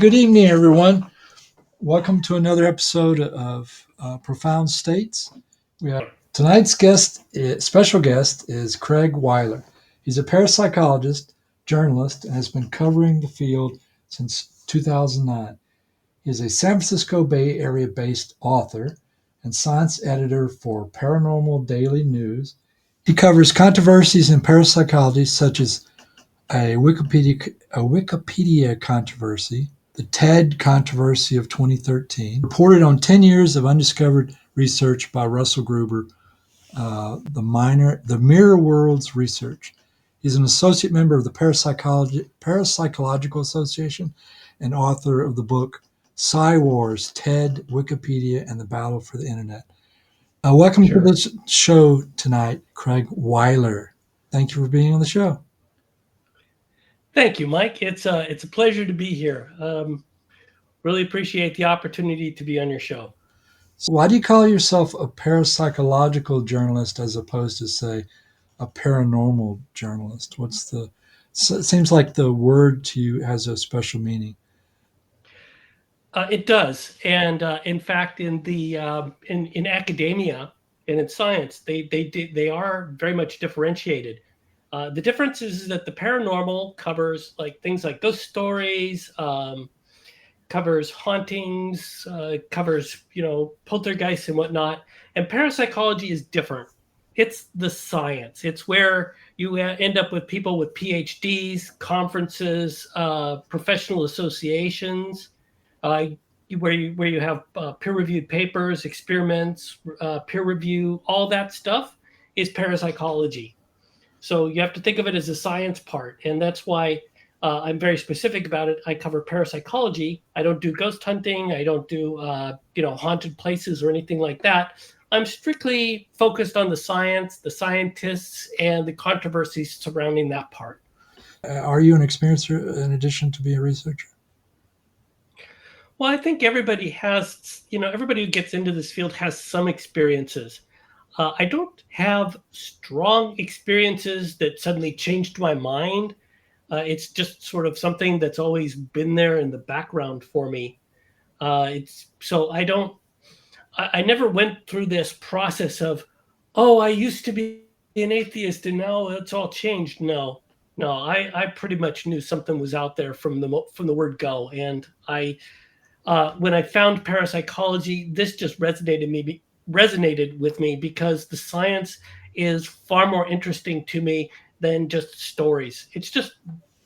good evening, everyone. Welcome to another episode of Profound States. We have tonight's special guest is Craig Weiler. He's a parapsychologist, journalist, and has been covering the field since 2009. He is a San Francisco Bay Area-based author and science editor for Paranormal Daily News. He covers controversies in parapsychology such as a Wikipedia controversy, the TED controversy of 2013, reported on 10 years of undiscovered research by Russell Gruber, the Mirror Worlds Research. He's an associate member of the Parapsychological Association and author of the book Psy Wars, TED, Wikipedia, and the Battle for the Internet. Welcome to the show tonight, Craig Weiler. Thank you for being on the show. Thank you, Mike. It's a pleasure to be here. Really appreciate the opportunity to be on your show. So why do you call yourself a parapsychological journalist as opposed to, say, a paranormal journalist? It seems like the word to you has a special meaning. It does, and in fact, in academia and in science, they are very much differentiated. The difference is that the paranormal covers things like ghost stories, covers hauntings, covers poltergeists and whatnot. And parapsychology is different. It's the science. It's where you end up with people with PhDs, conferences, professional associations, where you have peer-reviewed papers, experiments, peer review, all that stuff is parapsychology. So you have to think of it as a science part, and that's why I'm very specific about it. I cover parapsychology. I don't do ghost hunting. I don't do haunted places or anything like that. I'm strictly focused on the science, the scientists, and the controversies surrounding that part. Are you an experiencer in addition to being a researcher? Well, I think everybody who gets into this field has some experiences. I don't have strong experiences that suddenly changed my mind. It's just sort of something that's always been there in the background for me. I never went through this process of, oh, I used to be an atheist and now it's all changed. No, I pretty much knew something was out there from the word go. And when I found parapsychology, this just resonated with me because the science is far more interesting to me than just stories. It's just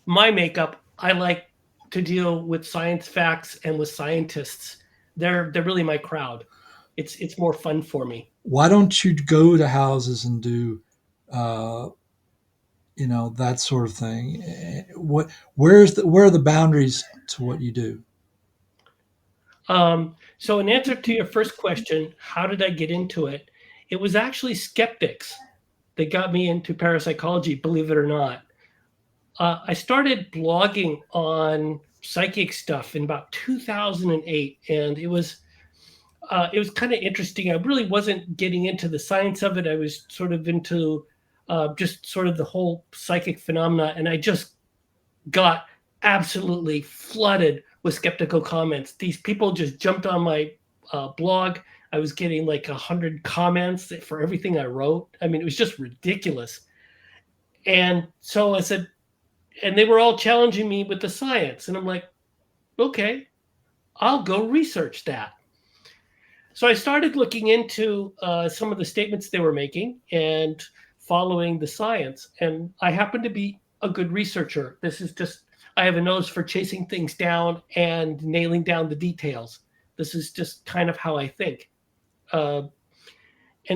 my makeup. I like to deal with science facts and with scientists. They're really my crowd. It's more fun for me. Why don't you go to houses and do that sort of thing? Where are the boundaries to what you do? So in answer to your first question, how did I get into it? It was actually skeptics that got me into parapsychology, believe it or not. I started blogging on psychic stuff in about 2008, and it was kind of interesting. I really wasn't getting into the science of it. I was sort of into just sort of the whole psychic phenomena, and I just got absolutely flooded with skeptical comments. These people just jumped on my blog. I was getting like 100 comments for everything I wrote. I mean, it was just ridiculous. And so I said, and they were all challenging me with the science. And I'm like, okay, I'll go research that. So I started looking into some of the statements they were making and following the science. And I happen to be a good researcher. I have a nose for chasing things down and nailing down the details. This is just kind of how I think. And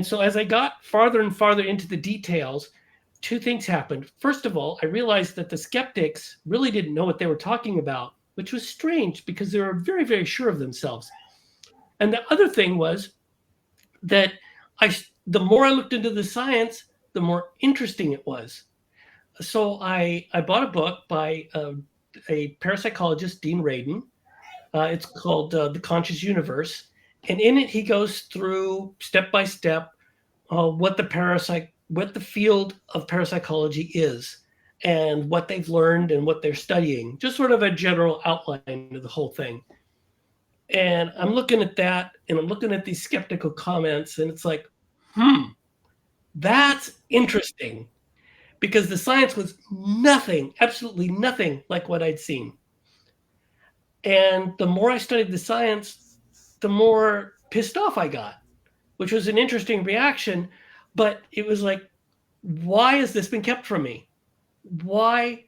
so as I got farther and farther into the details, two things happened. First of all, I realized that the skeptics really didn't know what they were talking about, which was strange because they were very, very sure of themselves. And the other thing was that the more I looked into the science, the more interesting it was. So I bought a book by a parapsychologist, Dean Radin. It's called The Conscious Universe. And in it, he goes through step by step what the field of parapsychology is. and what they've learned and what they're studying, just sort of a general outline of the whole thing. And I'm looking at that and I'm looking at these skeptical comments, and it's like, hmm, that's interesting because the science was nothing, absolutely nothing like what I'd seen. And the more I studied the science, the more pissed off I got, which was an interesting reaction. But it was like, why has this been kept from me? Why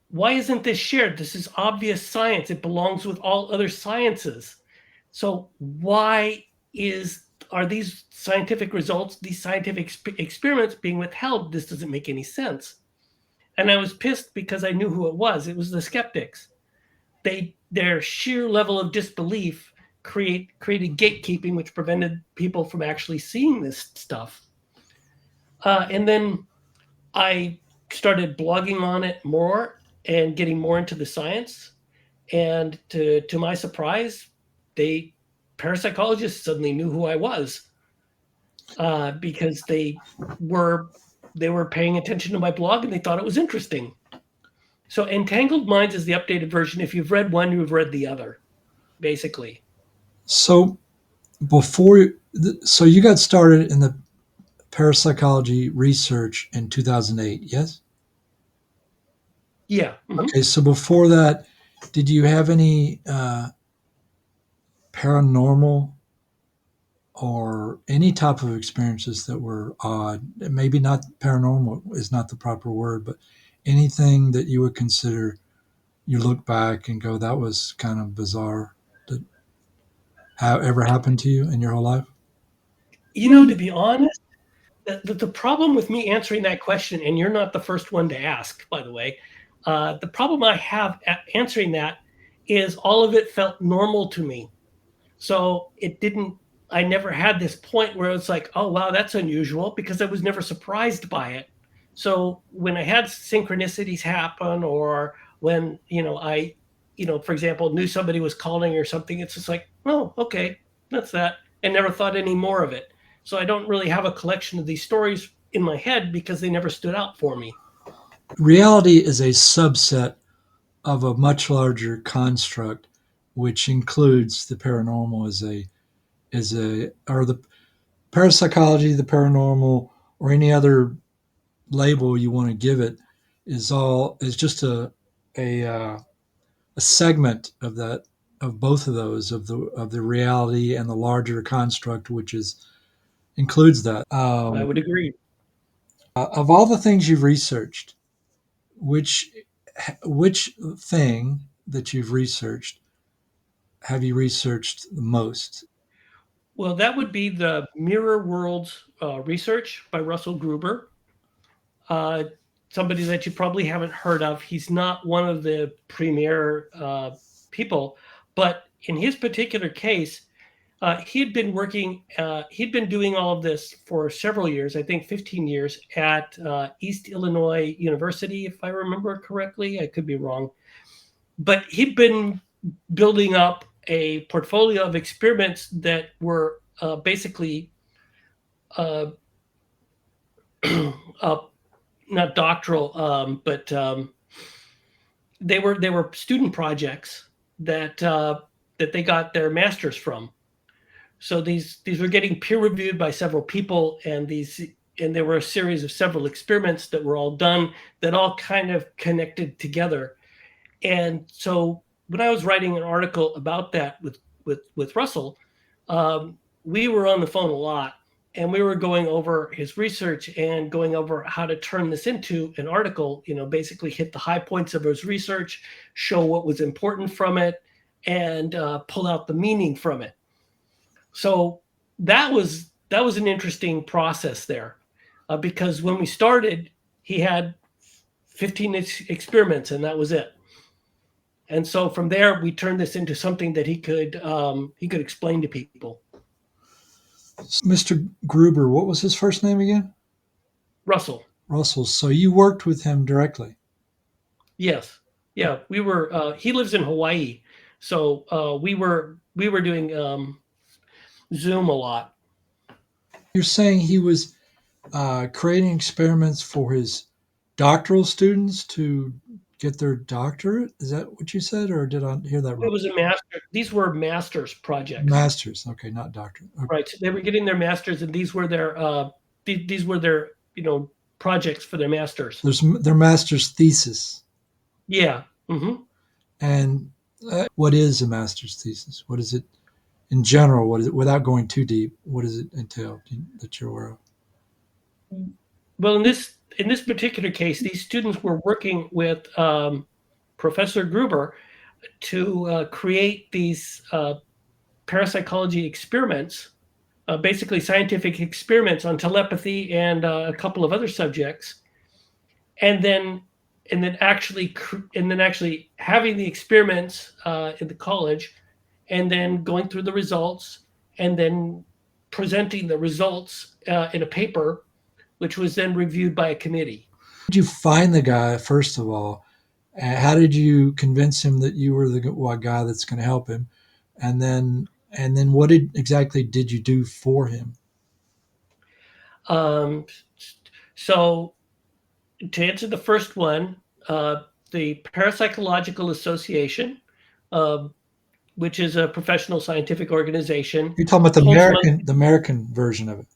why isn't this shared? This is obvious science. It belongs with all other sciences. So why is are these scientific results, these scientific experiments being withheld? This doesn't make any sense. And I was pissed because I knew who it was. It was the skeptics. Their sheer level of disbelief created gatekeeping, which prevented people from actually seeing this stuff. And then I started blogging on it more and getting more into the science. And to my surprise, they parapsychologists suddenly knew who I was because were they were paying attention to my blog and they thought it was interesting. So Entangled Minds is the updated version. If you've read one, you've read the other, basically. So before, so you got started in the parapsychology research in 2008, yes? Yeah. Mm-hmm. Okay, so before that, did you have any paranormal or any type of experiences that were odd? Maybe not paranormal is not the proper word, but anything that you would consider you look back and go, that was kind of bizarre that ever happened to you in your whole life? To be honest, the problem with me answering that question, and you're not the first one to ask, by the way, the problem I have at answering that is all of it felt normal to me. So it didn't, I never had this point where it's like, oh, wow, that's unusual because I was never surprised by it. So when I had synchronicities happen or when, for example, knew somebody was calling or something, it's just like, oh, okay, that's that. And never thought any more of it. So I don't really have a collection of these stories in my head because they never stood out for me. Reality is a subset of a much larger construct, which includes the paranormal or the parapsychology, the paranormal, or any other label you want to give it is just a a segment of that of both of those of the reality and the larger construct, which is includes that. I would agree. Of all the things you've researched, which which thing that you've researched have you researched the most? Well, that would be the Mirror Worlds research by Russell Gruber. uh, Somebody that you probably haven't heard of. He's not one of the premier people, but in his particular case, he'd been doing all of this for several years, I think 15 years, at East Illinois University, if I remember correctly. I could be wrong. But he'd been building up a portfolio of experiments that were basically uh, uh, not doctoral, but they were student projects that they got their masters from. So these were getting peer reviewed by several people, and there were a series of several experiments that were all done that all kind of connected together. And so when I was writing an article about that with Russell, we were on the phone a lot, and we were going over his research and going over how to turn this into an article. Basically hit the high points of his research, show what was important from it, and pull out the meaning from it. So that was an interesting process there, because when we started, he had 15 experiments, and that was it. And so from there, we turned this into something that he could explain to people. Mr. Gruber, what was his first name again? Russell, Russell. So you worked with him directly. yes, yeah, we were. He lives in Hawaii, so we were doing Zoom a lot. You're saying he was creating experiments for his doctoral students to get their doctorate. Is that what you said, or did I hear that It wrong? was a master. These were master's projects, Masters. Okay, not doctorate. Okay. right? So they were getting their masters, and these were their projects for their masters. There's their master's thesis. Yeah. Hmm. And what is a master's thesis? What is it in general? What is it, without going too deep? What does it entail that you're aware of? Well, in this particular case, these students were working with Professor Gruber to create these parapsychology experiments, basically scientific experiments on telepathy and a couple of other subjects, and then actually having the experiments in the college, and then going through the results, and then presenting the results in a paper, which was then reviewed by a committee. Did you find the guy first of all? How did you convince him that you were the guy that's going to help him? And then what exactly did you do for him? Um, so to answer the first one, the Parapsychological Association, uh, which is a professional scientific organization, You're talking about the holds American, the American version of it.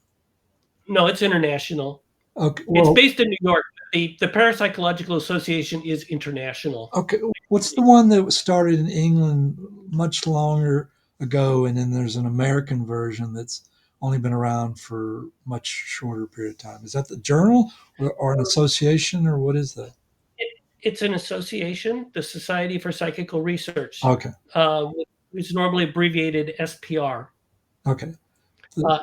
no, it's international. Okay. It's Well, based in New York. The Parapsychological Association is international. okay. What's the one that was started in England much longer ago, and then there's an American version that's only been around for much shorter period of time? Is that the journal or an association, or what is that? It's an association, the Society for Psychical Research, Okay. uh, which is normally abbreviated SPR. Okay.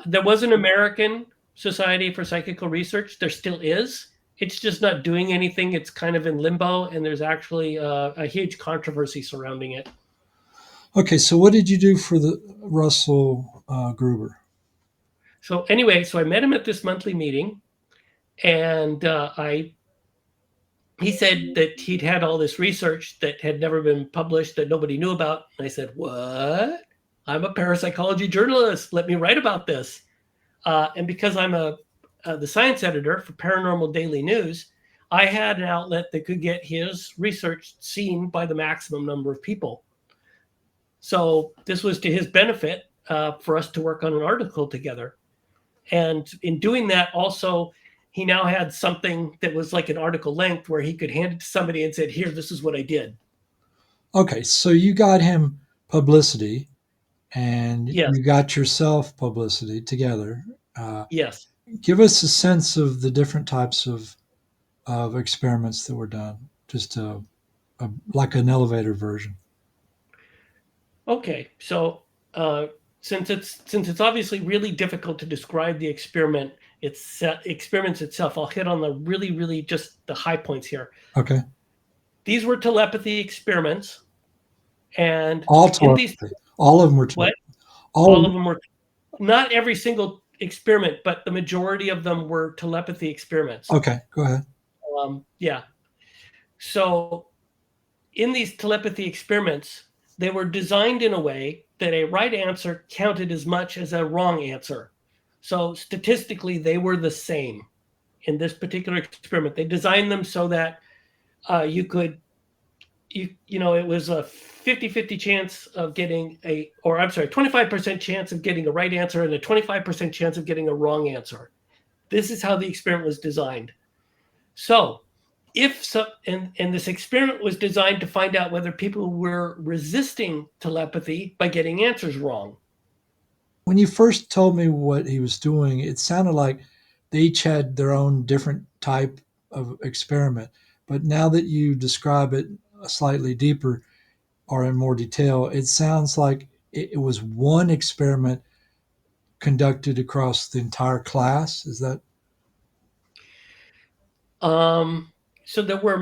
There was an American Society for Psychical Research. There still is. It's just not doing anything. It's kind of in limbo, and there's actually a huge controversy surrounding it. Okay. So what did you do for the Russell Gruber? So anyway, so I met him at this monthly meeting, and I he said that he'd had all this research that had never been published that nobody knew about. And I said, "What? I'm a parapsychology journalist. Let me write about this." And because I'm the science editor for Paranormal Daily News, I had an outlet that could get his research seen by the maximum number of people. So this was to his benefit for us to work on an article together. And in doing that, also, he now had something that was like an article length where he could hand it to somebody and said, "Here, this is what I did." Okay. So you got him publicity, and Yes, you got yourself publicity together. Uh, yes. Give us a sense of the different types of experiments that were done, just like an elevator version. Okay, so uh, since it's obviously really difficult to describe the experiments itself, I'll hit on the really just the high points here. Okay. These were telepathy experiments, and All in these, telepathy. All of them were what telepathy. All all of of them were, not every single experiment, but the majority of them were telepathy experiments. okay, go ahead. Yeah. So in these telepathy experiments, they were designed in a way that a right answer counted as much as a wrong answer. So statistically, they were the same in this particular experiment. They designed them so that you could, it was a 50-50 chance of getting or I'm sorry, 25% chance of getting a right answer and a 25% chance of getting a wrong answer. This is how the experiment was designed. So if so, and this experiment was designed to find out whether people were resisting telepathy by getting answers wrong. When you first told me what he was doing, it sounded like they each had their own different type of experiment. But now that you describe it slightly deeper or in more detail, it sounds like it was one experiment conducted across the entire class. Is that Um, so there were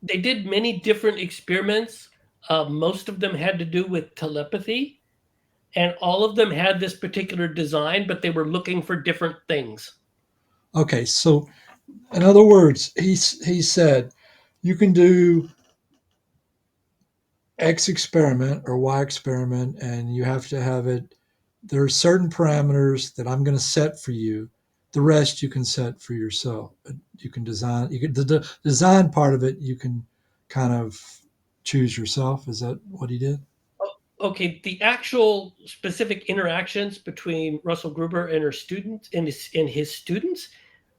they did many different experiments. Most of them had to do with telepathy, and all of them had this particular design, but they were looking for different things. okay? So, in other words, he said you can do X experiment or Y experiment, and you have to have it. There are certain parameters that I'm going to set for you. The rest you can set for yourself. you can design. You can the design part of it. You can kind of choose yourself. Is that what he did? Okay, the actual specific interactions between Russell Gruber and her students and his students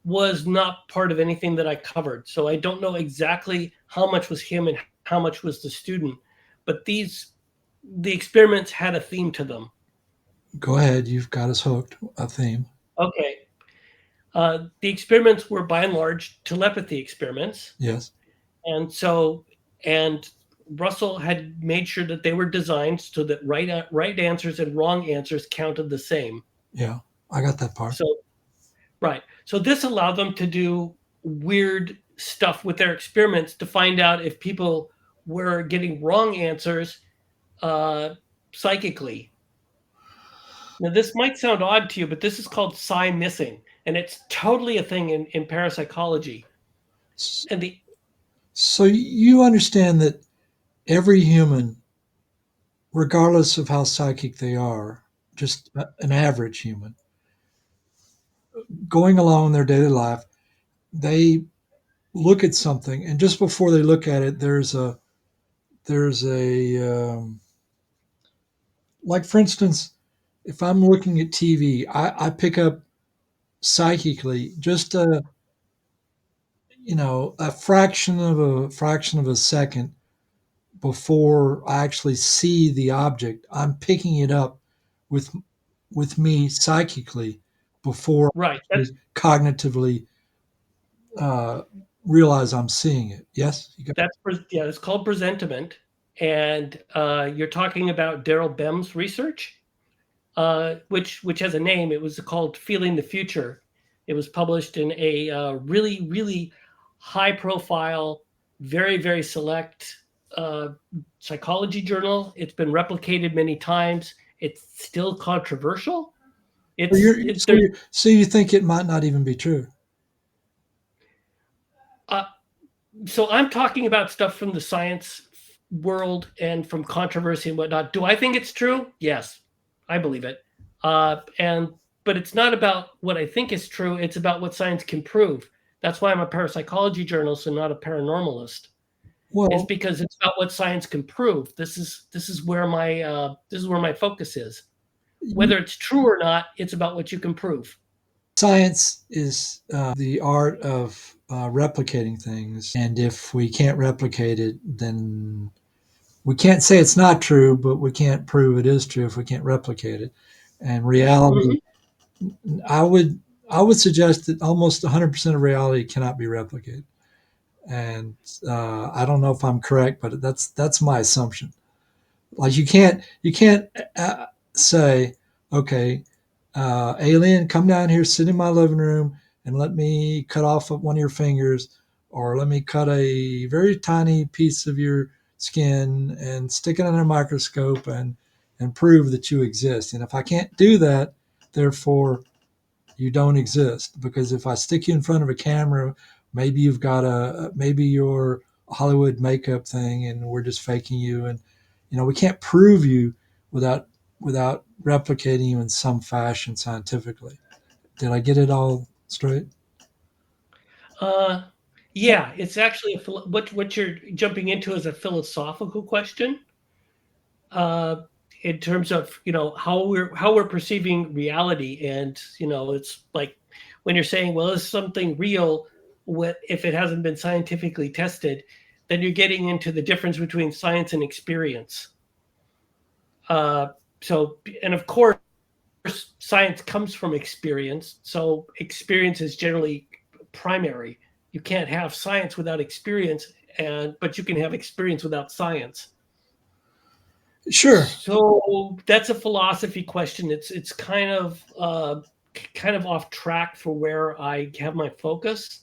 was not part of anything that I covered. So I don't know exactly how much was him and how much was the student, but the experiments had a theme to them. Go ahead. You've got us hooked. A theme. Okay. The experiments were by and large telepathy experiments. Yes. And Russell had made sure that they were designed so that right answers and wrong answers counted the same. Yeah. I got that part. So right. So this allowed them to do weird stuff with their experiments to find out if people were getting wrong answers uh, psychically. Now, this might sound odd to you, but this is called psi missing, and it's totally a thing in parapsychology. And the So you understand that every human, regardless of how psychic they are, just an average human, going along in their daily life, they look at something, and just before they look at it, there's a like for instance, if I'm looking at TV, I pick up psychically just a fraction of a second before I actually see the object. I'm picking it up with me psychically before right, I cognitively uh, realize I'm seeing it. Yes, you got yeah, it's called presentiment, and you're talking about Daryl Bem's research, which has a name. It was called Feeling the Future. It was published in a really, really high profile, very, very select uh, psychology journal. It's been replicated many times. It's still controversial. so It's it, there's so you think it might not even be true. uh, so I'm talking about stuff from the science world and from controversy and whatnot. Do I think it's true? Yes, I believe it. And but it's not about what I think is true. It's about what science can prove. That's why I'm a parapsychology journalist and not a paranormalist. Is Well, because it's about what science can prove. This is where my focus is. Whether it's true or not, it's about what you can prove. science is the art of replicating things, and if we can't replicate it, then we can't say it's not true, but we can't prove it is true if we can't replicate it. And reality, Mhm. I would I would suggest that almost 100% of reality cannot be replicated. And I don't know if I'm correct, but that's my assumption. Like you can't say, okay, alien, come down here, sit in my living room, and let me cut off one of your fingers, or let me cut a very tiny piece of your skin and stick it under a microscope and prove that you exist. And if I can't do that, therefore you don't exist. Because if I stick you in front of a camera, maybe you've got maybe you're a Hollywood makeup thing, and we're just faking you. And we can't prove you without replicating you in some fashion scientifically. Did I get it all straight? Uh, yeah, it's actually what you're jumping into is a philosophical question. uh, in terms of how we're perceiving reality, and it's like when you're saying, well, is something real? What if it hasn't been scientifically tested? Then you're getting into the difference between science and experience. Uh, and of course, science comes from experience. So experience is generally primary. You can't have science without experience, but you can have experience without science. Sure. So that's a philosophy question. It's kind of off track for where I have my focus.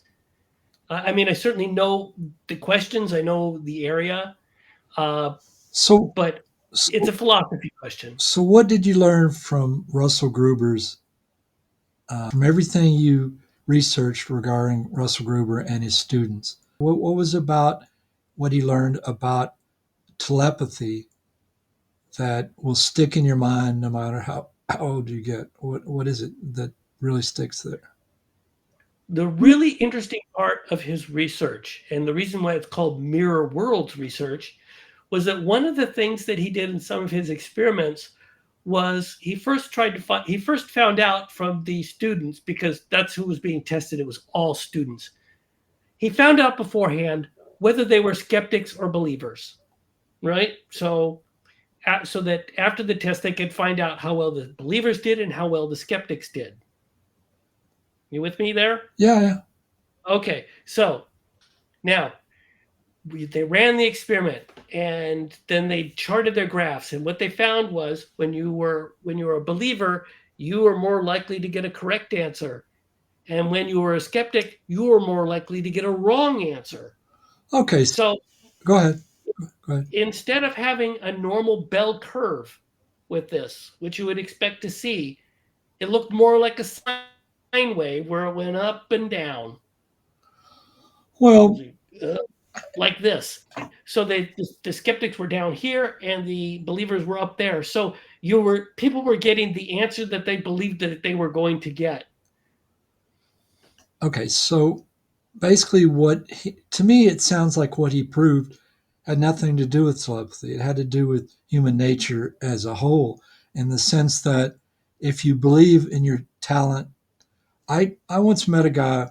I mean, I certainly know the questions. I know the area, uh, So, but it's a so, philosophy question. so what did you learn from Russell Gruber's, from everything you researched regarding Russell Gruber and his students? What was about what he learned about telepathy that will stick in your mind no matter how old you get? What is it that really sticks there? The really interesting part of his research, and the reason why it's called mirror worlds research, was that one of the things that he did in some of his experiments was he first found out from the students, because that's who was being tested. It was all students. He found out beforehand whether they were skeptics or believers, right? So that after the test they could find out how well the believers did and how well the skeptics did. You with me there? Yeah, yeah. Okay. So now they ran the experiment, and then they charted their graphs, and what they found was when you were a believer, you were more likely to get a correct answer, and when you were a skeptic, you were more likely to get a wrong answer. Okay, So go ahead. Go ahead. instead of having a normal bell curve with this, which you would expect to see, it looked more like a sine wave where it went up and down. Well, Like this. So the skeptics were down here and the believers were up there. So people were getting the answer that they believed that they were going to get. okay, so basically, to me, it sounds like what he proved had nothing to do with telepathy. It had to do with human nature as a whole, in the sense that if you believe in your talent, I once met a guy.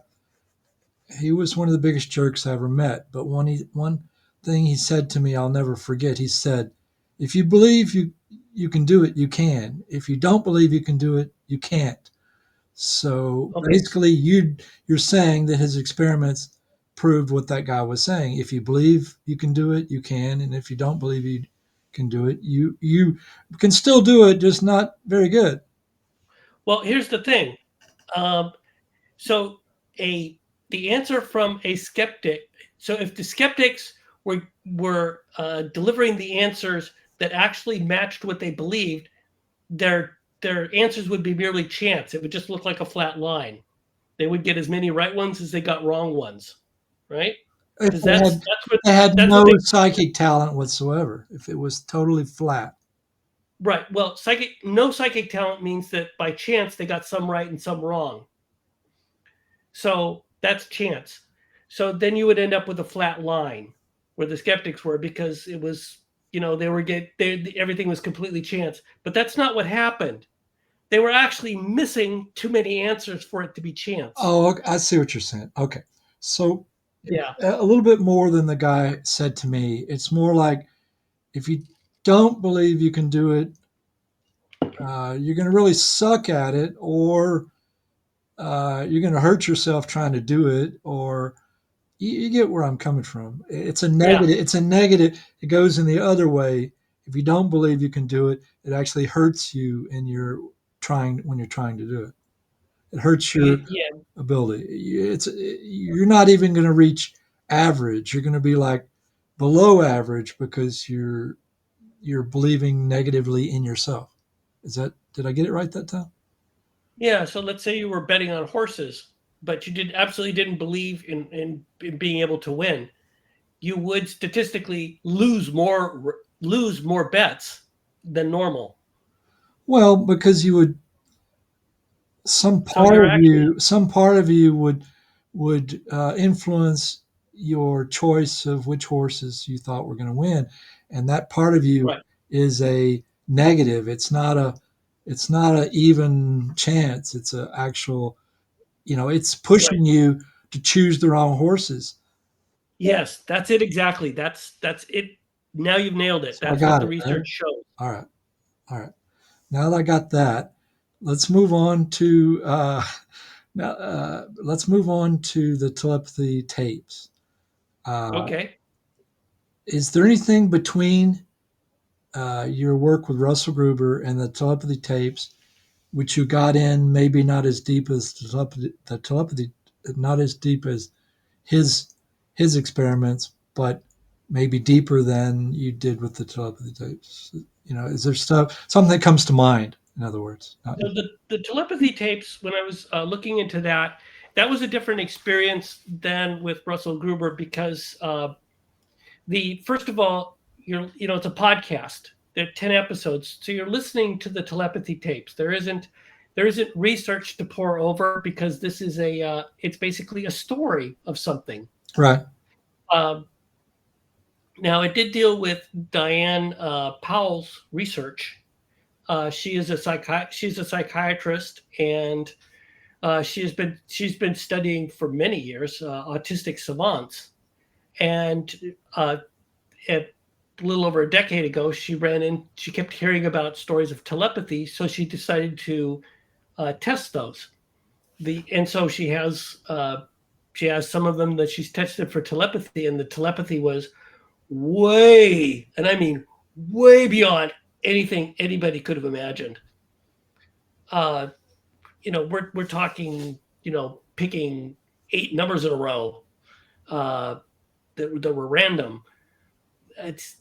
He was one of the biggest jerks I ever met. But one thing he said to me, I'll never forget. He said, "If you believe you can do it, you can. If you don't believe you can do it, you can't." So Okay. basically, you're saying that his experiments proved what that guy was saying. If you believe you can do it, you can, and if you don't believe you can do it, you can still do it, just not very good. Well, here's the thing. Um, so a the answer from a skeptic. So if the skeptics were delivering the answers that actually matched what they believed, their answers would be merely chance. It would just look like a flat line. They would get as many right ones as they got wrong ones, right? If Because they had that's no what they psychic talent whatsoever, if it was totally flat. right. Well, psychic talent means that by chance they got some right and some wrong. So that's chance. So then you would end up with a flat line where the skeptics were, because it was, they were everything was completely chance. But that's not what happened. They were actually missing too many answers for it to be chance. Oh, okay, I see what you're saying. Okay, so Yeah. a little bit more than the guy said to me. It's more like if you don't believe you can do it, you're going to really suck at it, or you're going to hurt yourself trying to do it, or you get where I'm coming from. It's a Yeah. negative. It's a negative. It goes in the other way. If you don't believe you can do it, it actually hurts you in your trying when you're trying to do it. It hurts your Yeah. ability. You're not even going to reach average. You're going to be like below average because you're believing negatively in yourself. Is that did I get it right that time? Yeah, so let's say you were betting on horses, but you did absolutely didn't believe in being able to win. You would statistically lose more bets than normal. Well, because you would So you're actually some part of you would influence your choice of which horses you thought were going to win, and that part of you right, is a negative. It's not a even chance. It's a actual, it's right. pushing you to choose the wrong horses. Yes, that's it exactly. That's it. Now you've nailed it. So I That's what got the it, right? research shows. All right, all right. Now that I got that, let's move on to now. Let's move on to the telepathy tapes. Uh, Okay. is there anything between your work with Russell Gruber and the telepathy tapes, which you got in maybe not as deep as the telepathy, not as deep as his his experiments, but maybe deeper than you did with the telepathy tapes? Is there something that comes to mind? In other words, not, So the telepathy tapes, when I was looking into that, that was a different experience than with Russell Gruber, because the first of all, it's a podcast. There are 10 episodes, so you're listening to the telepathy tapes. There isn't There isn't research to pour over because this is it's basically a story of something. Right. Um, Now, it did deal with Diane Powell's research. She's a psychiatrist, and she's been studying for many years autistic savants. And a little over a decade ago, she kept hearing about stories of telepathy, so she decided to test those. And so she has some of them that she's tested for telepathy, and the telepathy was way, and I mean way beyond anything anybody could have imagined. Uh, we're talking, picking 8 numbers in a row uh, that were random. It's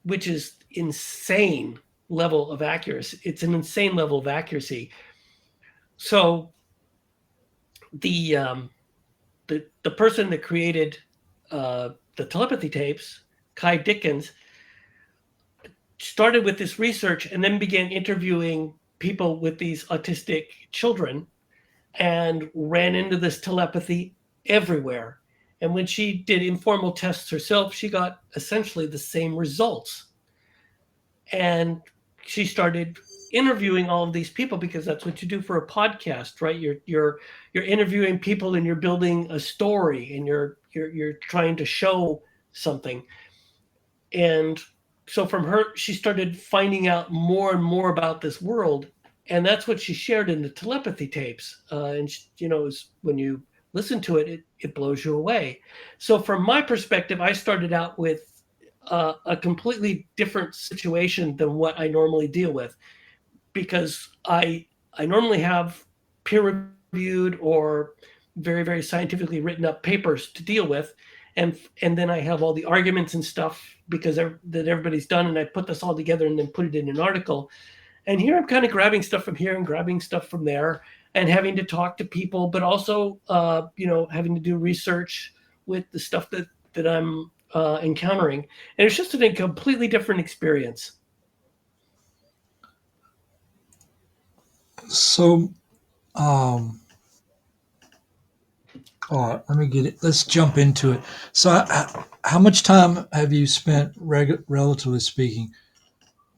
which is insane level of accuracy. It's an insane level of accuracy. So the the person that created the telepathy tapes, Kai Dickens, started with this research and then began interviewing people with these autistic children and ran into this telepathy everywhere. And when she did informal tests herself, she got essentially the same results. And she started interviewing all of these people because that's what you do for a podcast, right? You're interviewing people and you're building a story and you're trying to show something. And so from her, she started finding out more and more about this world, and that's what she shared in the telepathy tapes. And she, when you listen to it, it blows you away. So from my perspective, I started out with a completely different situation than what I normally deal with, because I normally have peer reviewed or very scientifically written up papers to deal with, and then I have all the arguments and stuff because that everybody's done, and I put this all together and then put it in an article. And here I'm kind of grabbing stuff from here and grabbing stuff from there, and having to talk to people, but also having to do research with the stuff that I'm encountering, and it's just a completely different experience. So, um, all right, let me get it. Let's jump into it. So, how much time have you spent, relatively speaking,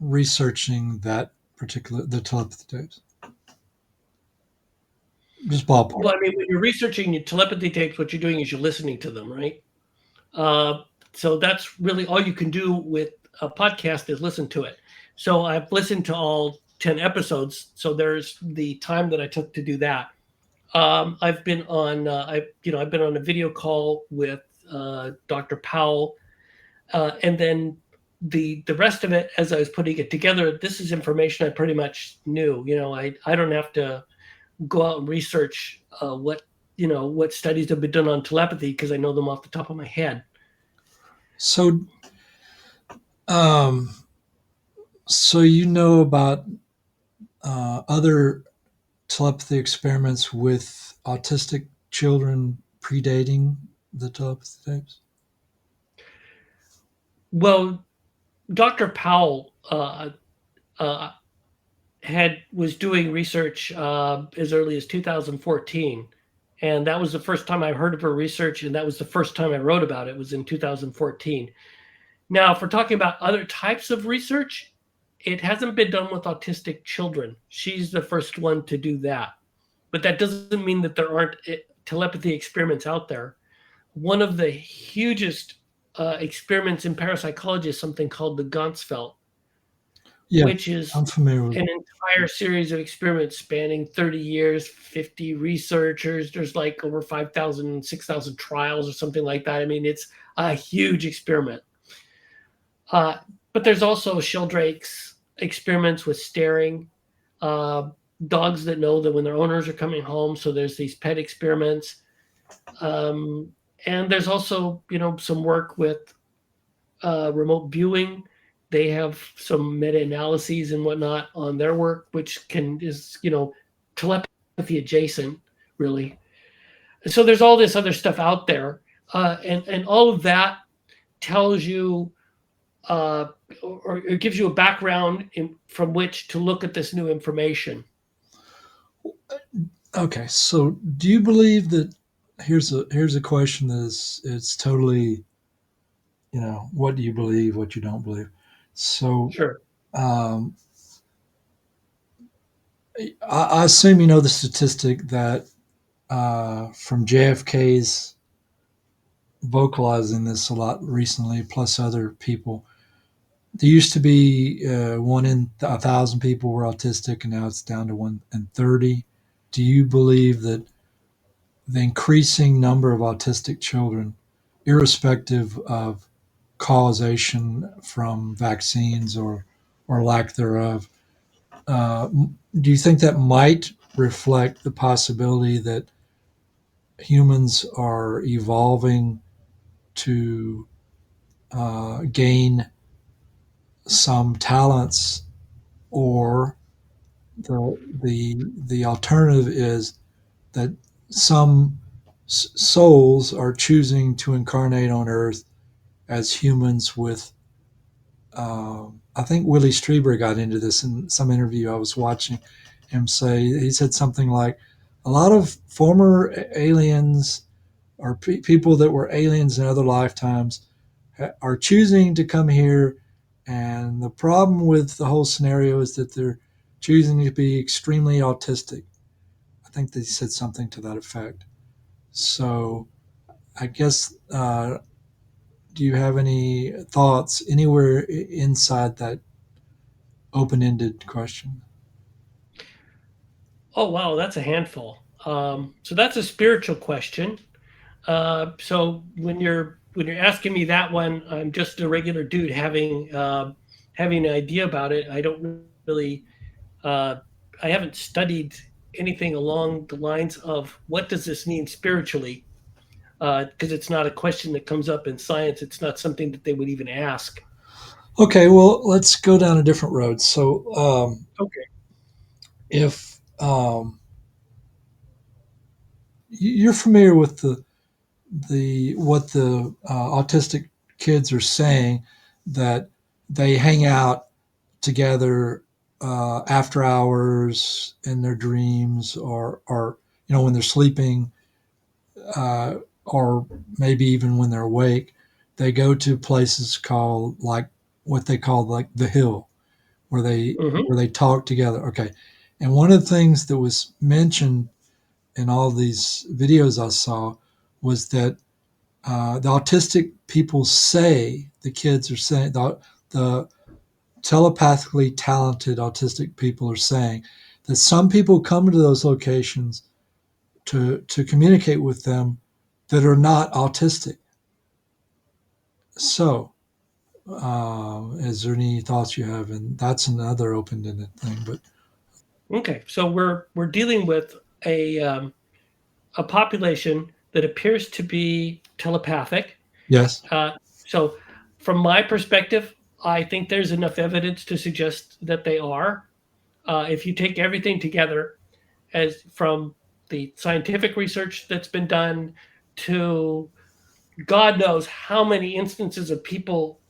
researching that particular the telepathy tapes? Just ballpark. Well, I mean, when you're researching your telepathy tapes, what you're doing is you're listening to them, right? Uh, so that's really all you can do with a podcast is listen to it. So I've listened to all 10 episodes. So there's the time that I took to do that. I've been on, I've been on a video call with Dr. Powell, and then the rest of it, as I was putting it together, this is information I pretty much knew. I don't have to go out and research what studies have been done on telepathy because I know them off the top of my head. So, um, so you know about other telepathy experiments with autistic children predating the telepathy tapes? Well, Dr. Powell uh, had was doing research as early as 2014, and that was the first time I heard of her research, and that was the first time I wrote about it. Was in 2014. Now, if we're talking about other types of research, it hasn't been done with autistic children. She's the first one to do that, but that doesn't mean that there aren't telepathy experiments out there. One of the hugest experiments in parapsychology is something called the Ganzfeld, Yeah, which is I'm familiar with an it. entire series of experiments spanning 30 years, 50 researchers. There's like over 5,000, 6,000 trials or something like that. I mean, it's a huge experiment. Uh, but there's also Sheldrake's experiments with staring, uh, dogs that know that when their owners are coming home. So there's these pet experiments. Um, and there's also, some work with remote viewing. They have some meta-analyses and whatnot on their work, which is telepathy adjacent, really. So there's all this other stuff out there, and all of that tells you uh, or it gives you a background from which to look at this new information. Okay, so do you believe that? Here's a question that is it's totally, what do you believe, what you don't believe. So Sure. um, I assume you know the statistic that from JFK's vocalizing this a lot recently, plus other people. There used to be one in 1,000 people were autistic, and now it's down to 1 in 30. Do you believe that the increasing number of autistic children, irrespective of causation from vaccines or lack thereof, do you think that might reflect the possibility that humans are evolving to gain some talents, or the alternative is that some souls are choosing to incarnate on Earth as humans with. I think Willie Strieber got into this in some interview I was watching him say. He said something like, "A lot of former aliens or people that were aliens in other lifetimes are choosing to come here, and the problem with the whole scenario is that they're choosing to be extremely autistic." I think they said something to that effect. So I guess, do you have any thoughts anywhere inside that open-ended question? Oh, wow, that's a handful. So that's a spiritual question. So when you're asking me that one, I'm just a regular dude having an idea about it. I don't really uh, I haven't studied anything along the lines of what does this mean spiritually, because it's not a question that comes up in science. It's not something that they would even ask. Okay, well, let's go down a different road. So, Okay. if you're familiar with the what the autistic kids are saying, that they hang out together after hours in their dreams, or when they're sleeping, uh, or maybe even when they're awake, they go to places called, like, what they call, like, the hill, where they Hmm. where they talk together. Okay, and one of the things that was mentioned in all these videos I saw was that the autistic people say, the kids are saying, the telepathically talented autistic people are saying that some people come to those locations to communicate with them that are not autistic. So, is there any thoughts you have? And that's another open-ended thing. But Okay. So we're dealing with a population that appears to be telepathic. yes, Uh, so, from my perspective, I think there's enough evidence to suggest that they are. If you take everything together, as from the scientific research that's been done to God knows how many instances of people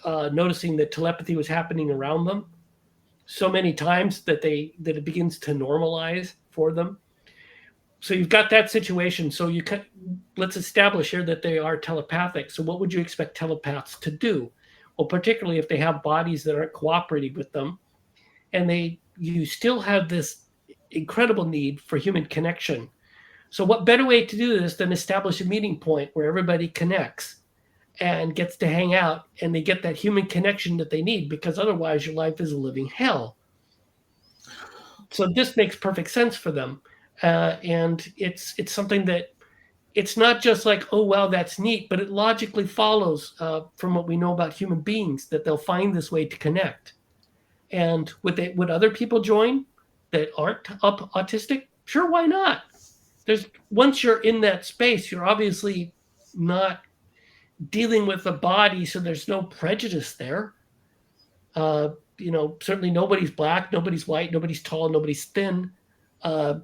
noticing that telepathy was happening around them, so many times that it begins to normalize for them. So you've got that situation. So let's establish here that they are telepathic. So what would you expect telepaths to do? Well, particularly if they have bodies that aren't cooperating with them, and you still have this incredible need for human connection. So what better way to do this than establish a meeting point where everybody connects and gets to hang out and they get that human connection that they need, because otherwise your life is a living hell. So this makes perfect sense for them, and it's something that it's not just like, oh well, that's neat, but it logically follows from what we know about human beings that they'll find this way to connect. And would other people join that aren't autistic? Sure, why not? There's Once you're in that space, you're obviously not dealing with a body, so there's no prejudice there. Uh, Certainly nobody's black, nobody's white, nobody's tall, nobody's thin. Uh,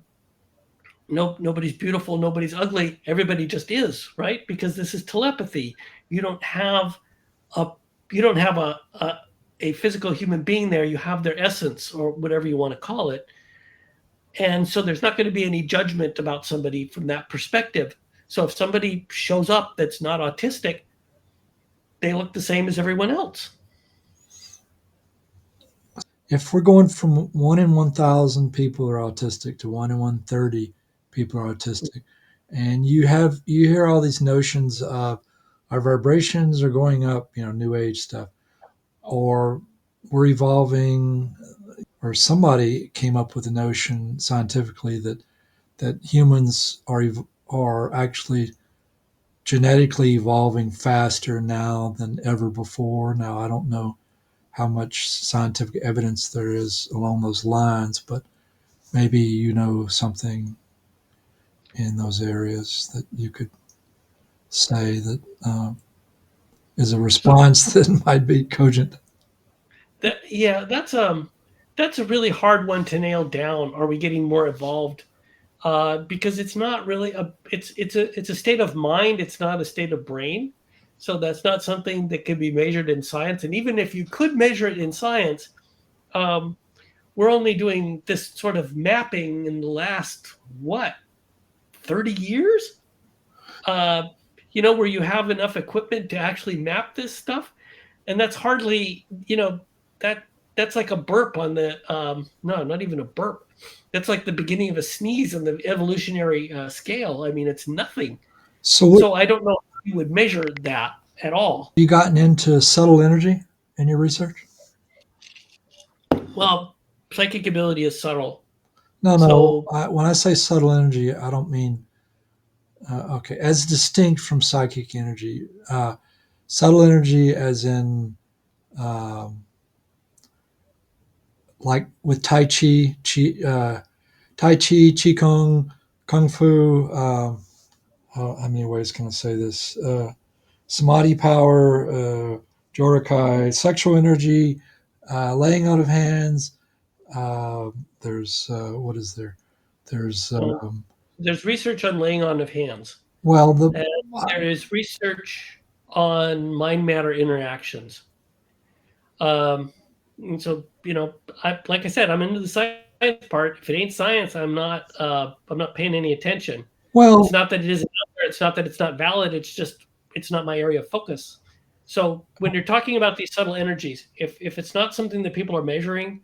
nobody's beautiful, nobody's ugly. Everybody just is, right? Because this is telepathy. You don't have a you don't have a physical human being there. You have their essence or whatever you want to call it. And so there's not going to be any judgment about somebody from that perspective. So if somebody shows up that's not autistic, they look the same as everyone else. If we're going from 1 in 1,000 people are autistic to 1 in 130 people are autistic, and you hear all these notions of our vibrations are going up, new age stuff, or we're evolving, or somebody came up with a notion scientifically that humans are actually genetically evolving faster now than ever before. Now, I don't know how much scientific evidence there is along those lines, but maybe you know something in those areas that you could say that is a So response that might be cogent. yeah, that's a really hard one to nail down. Are we getting more evolved? Because it's not really it's a state of mind. It's not a state of brain. So that's not something that can be measured in science. And even if you could measure it in science, um, we're only doing this sort of mapping in the last what 30 years. Uh, where you have enough equipment to actually map this stuff, and that's hardly that that's like a burp on the no, not even a burp. That's like the beginning of a sneeze on the evolutionary scale. I mean, it's nothing. So, what So I don't know how you would measure that at all. you gotten into subtle energy in your research? Well, psychic ability is subtle. No, no. So When I say subtle energy, I don't mean okay, as distinct from psychic energy. Subtle energy, as in um, like with Tai Chi, Qigong, Kung Fu. How many ways can I say this? Samadhi power, Jorikai, sexual energy, laying out of hands. There's what is there? There's um, there's research on laying on of hands, well the and there is research on mind matter interactions. Um, and so like I said, I'm into the science part. If it ain't science, I'm not paying any attention. It's well. not that it isn't out there. It's not that it's not valid. It's just it's not my area of focus. So when you're talking about these subtle energies, if it's not something that people are measuring,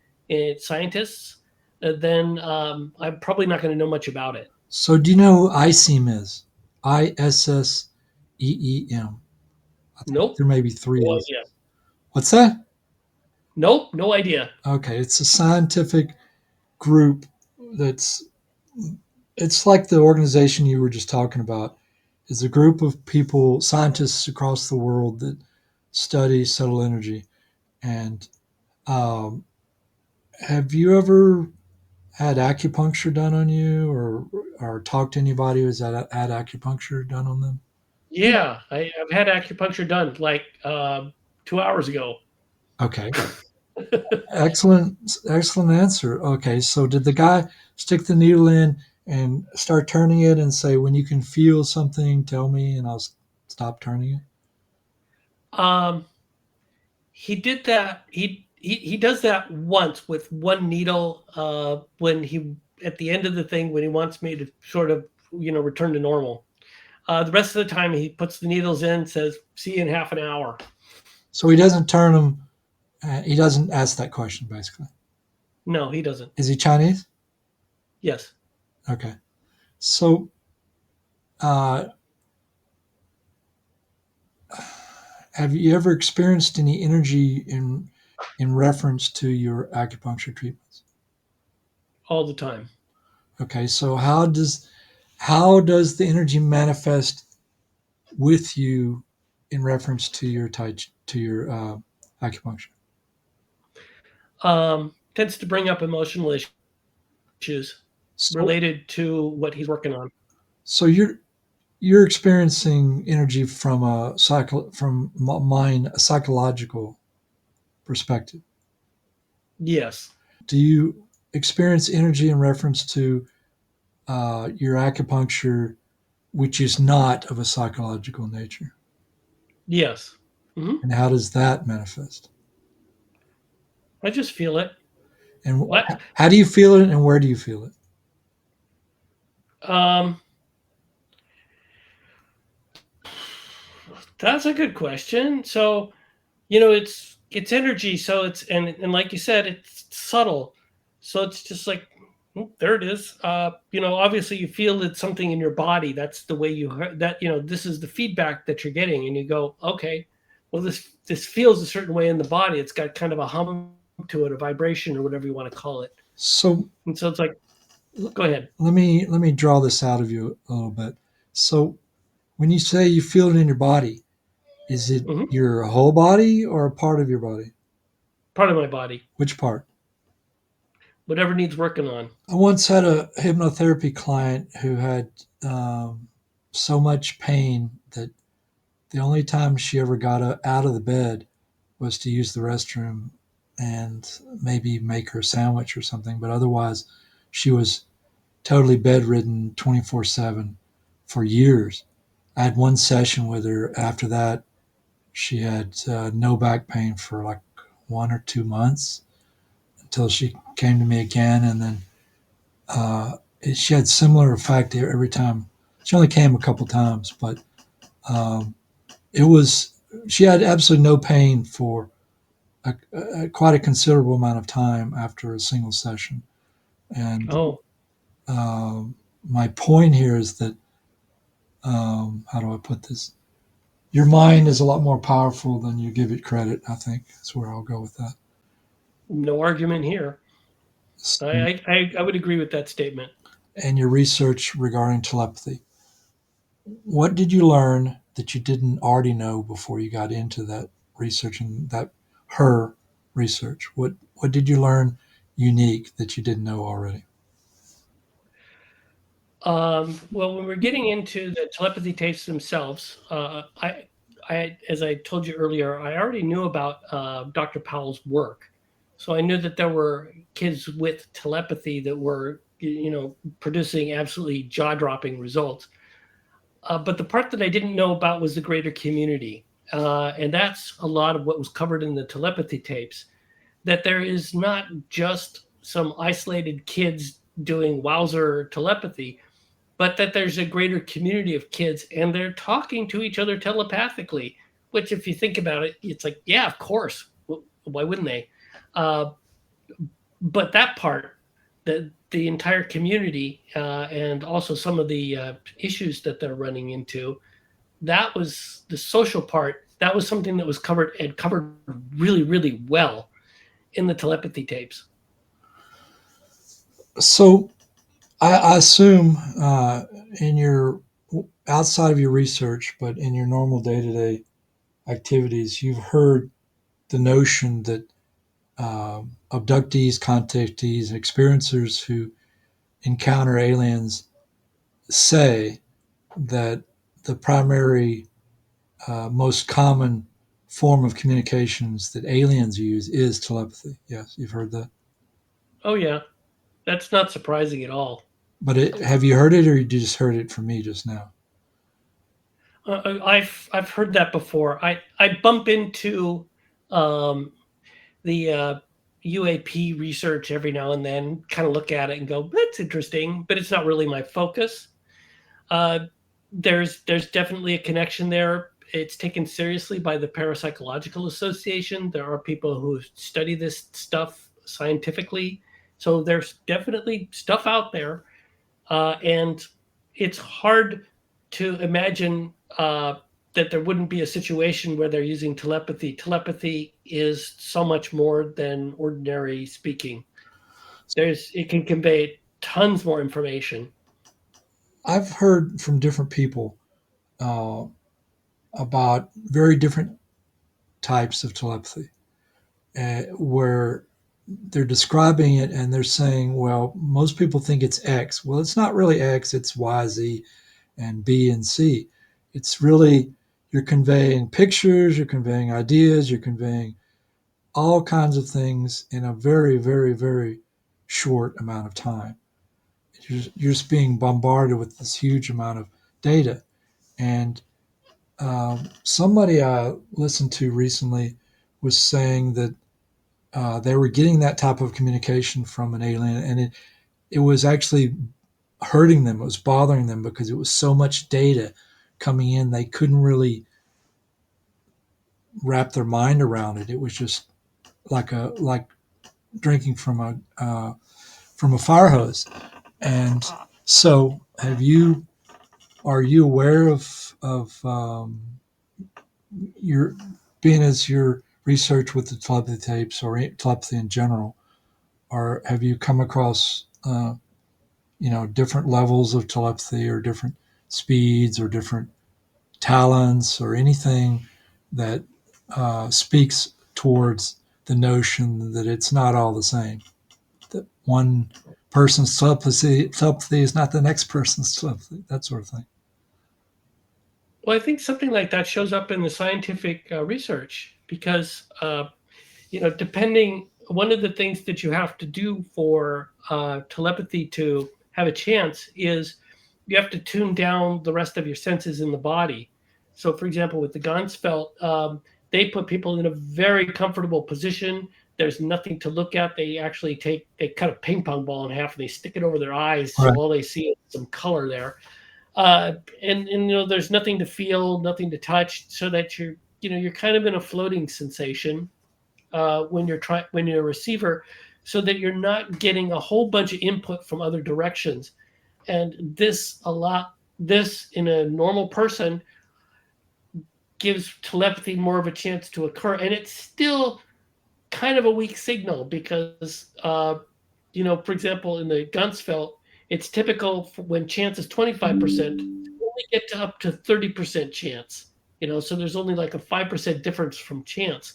scientists, then I'm probably not going to know much about it. So do you know who ISEEM is? ISSEEM. I think Nope, there may be three no Is. idea. What's that? Nope, no idea. Okay, it's a scientific group that's it's like the organization you were just talking about. It's a group of people, scientists across the world that study subtle energy. And um, have you ever had acupuncture done on you, or talked to anybody who's had acupuncture done on them? Yeah, I've had acupuncture done like 2 hours ago. Okay, excellent, excellent answer. Okay, so did the guy stick the needle in and start turning it and say, "When you can feel something, tell me, and I'll stop turning it"? Um, he did that. He does that once with one needle. When he at the end of the thing when he wants me to sort of return to normal. The rest of the time he puts the needles in, says, "See you in half an hour." So he doesn't turn them. He doesn't ask that question. Basically, No, he doesn't. is he Chinese? Yes. Okay, so uh, have you ever experienced any energy in reference to your acupuncture treatments? All the time. Okay, so how does the energy manifest with you in reference to your to your acupuncture? Tends to bring up emotional issues So related to what he's working on. so you're experiencing energy from a psychological perspective. Yes. Do you experience energy in reference to your acupuncture, which is not of a psychological nature? Yes. And how does that manifest? I just feel it. And What? how do you feel it, and where do you feel it? Um, that's a good question. So, it's energy, so and like you said, it's subtle. So it's just like, there it is. Obviously you feel it's something in your body. That's the way you heard that. This is the feedback that you're getting, and you go, okay, well, this feels a certain way in the body. It's got kind of a hum to it, a vibration, or whatever you want to call it. So And so it's like, go ahead. let me draw this out of you a little bit. So when you say you feel it in your body, is it Hmm. your whole body or a part of your body? Part of my body, Which part? whatever needs working on. I once had a hypnotherapy client who had um, so much pain that the only time she ever got out of the bed was to use the restroom and maybe make her sandwich or something. But otherwise, she was totally bedridden 24/7 for years. I had one session with her. After that, she had no back pain for like 1 or 2 months until she came to me again. And then uh, she had similar effect every time. She only came a couple times, but um, it was she had absolutely no pain for quite a considerable amount of time after a single session. And Oh, um, my point here is that how do I put this? Your mind is a lot more powerful than you give it credit. I think that's where I'll go with that. no argument here. I would agree with that statement. And your research regarding telepathy. What did you learn that you didn't already know before you got into that research and that her research? What did you learn unique that you didn't know already? Well, when we're getting into the telepathy tapes themselves, as I told you earlier, I already knew about Dr. Powell's work, so I knew that there were kids with telepathy that were, producing absolutely jaw-dropping results. But the part that I didn't know about was the greater community, and that's a lot of what was covered in the telepathy tapes. That there is not just some isolated kids doing wowzer telepathy, but that there's a greater community of kids and they're talking to each other telepathically, which, if you think about it, it's like, yeah, of course, why wouldn't they? uh, but that part, the entire community, and also some of the issues that they're running into, that was the social part. That was something that was covered really, really well in the telepathy tapes. So I assume in your outside of your research, but in your normal day to day activities, you've heard the notion that abductees, contactees, experiencers who encounter aliens say that the primary, most common form of communications that aliens use is telepathy. Yes, you've heard that. Oh yeah, that's not surprising at all. But have you heard it, or you just heard it from me just now? I've heard that before. I bump into um, the UAP research every now and then, kind of look at it and go, that's interesting, but it's not really my focus. Uh, there's definitely a connection there. It's taken seriously by the Parapsychological Association. There are people who study this stuff scientifically, so there's definitely stuff out there, and it's hard to imagine that there wouldn't be a situation where they're using telepathy. Telepathy is so much more than ordinary speaking. It can convey tons more information. I've heard from different people uh, about very different types of telepathy, where they're describing it and they're saying, well, most people think it's X. Well, it's not really X, it's Y, Z, and B and C. It's really, you're conveying pictures, you're conveying ideas, you're conveying all kinds of things in a very, very, very short amount of time. You're just being bombarded with this huge amount of data. And somebody I listened to recently was saying that they were getting that type of communication from an alien, and it was actually hurting them. It was bothering them because it was so much data coming in. They couldn't really wrap their mind around it. It was just like drinking from a fire hose. And so, have you are you aware of your being as your research with the telepathy tapes or telepathy in general, or have you come across different levels of telepathy or different speeds or different talents or anything that speaks towards the notion that it's not all the same, that one person's telepathy is not the next person's telepathy, that sort of thing. Well, I think something like that shows up in the scientific research because depending, one of the things that you have to do for telepathy to have a chance is you have to tune down the rest of your senses in the body. So, for example, with the Ganzfeld, they put people in a very comfortable position. There's nothing to look at. They cut a ping pong ball in half and they stick it over their eyes, so Right. all they see is some color there. And there's nothing to feel, nothing to touch, so that you're kind of in a floating sensation when you're a receiver, so that you're not getting a whole bunch of input from other directions. And this in a normal person gives telepathy more of a chance to occur, and it's still kind of a weak signal because for example, in the Gunsfeld, it's typical for when chance is 25%, only get to up to 30% chance. So there's only like a 5% difference from chance.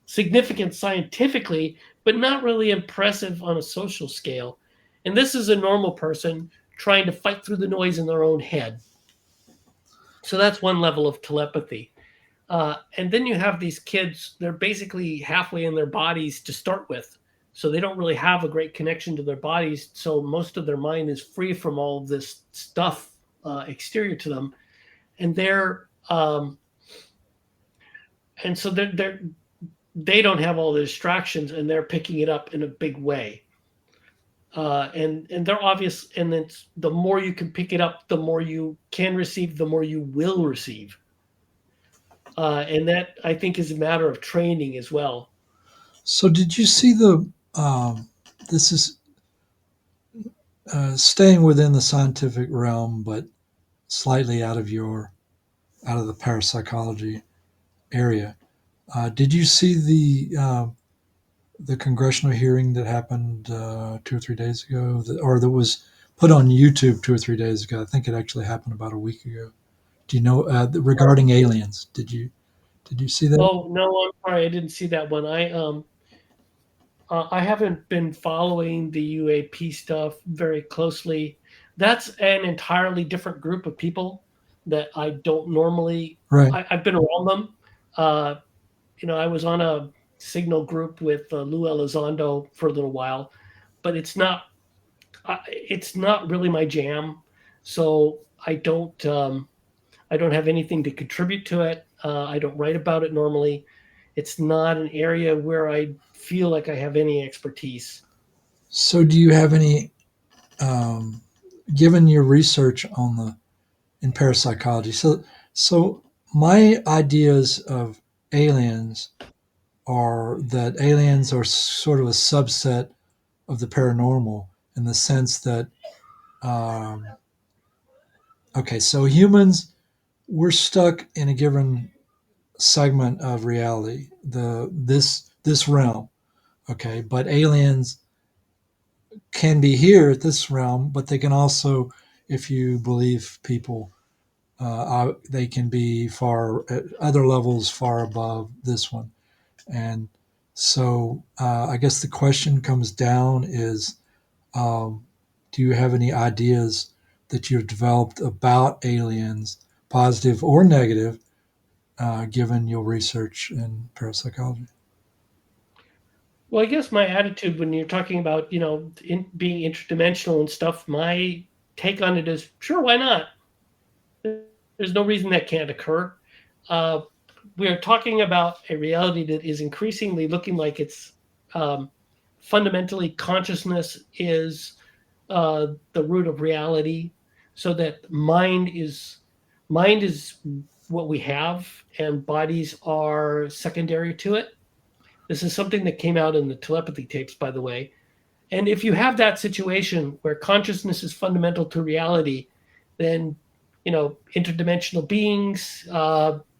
Significant scientifically, but not really impressive on a social scale. And this is a normal person trying to fight through the noise in their own head. So that's one level of telepathy. And then you have these kids, they're basically halfway in their bodies to start with. So they don't really have a great connection to their bodies. So most of their mind is free from all of this stuff exterior to them. And and so they don't have all the distractions and they're picking it up in a big way. And they're obvious. And then the more you can pick it up, the more you can receive, the more you will receive. And that, I think, is a matter of training as well. So, did you see the? This is staying within the scientific realm, but slightly out of the parapsychology area. Did you see the congressional hearing that happened 2 or 3 days ago, or that was put on YouTube 2 or 3 days ago? I think it actually happened about a week ago. Do you know regarding aliens? Did you see that? Oh no, I'm sorry, I didn't see that one. I haven't been following the UAP stuff very closely. That's an entirely different group of people that I don't normally. Right. I've been around them. Uh, I was on a signal group with Lou Elizondo for a little while, but it's not really my jam. So I don't have anything to contribute to it. I don't write about it normally. It's not an area where I feel like I have any expertise. So, do you have any, given your research in parapsychology? So my ideas of aliens are that aliens are sort of a subset of the paranormal in the sense that, um, okay, so humans, we're stuck in a given segment of reality, this realm, okay, but aliens can be here at this realm, but they can also, if you believe people, they can be far at other levels far above this one. And so I guess the question comes down is, um, do you have any ideas that you've developed about aliens, positive or negative, given your research in parapsychology? Well, I guess my attitude when you're talking about, being interdimensional and stuff, my take on it is sure, why not? There's no reason that can't occur. Uh, we are talking about a reality that is increasingly looking like it's um, fundamentally consciousness is the root of reality, so that mind is what we have, and bodies are secondary to it. This is something that came out in the telepathy tapes, by the way. And if you have that situation where consciousness is fundamental to reality, then interdimensional beings,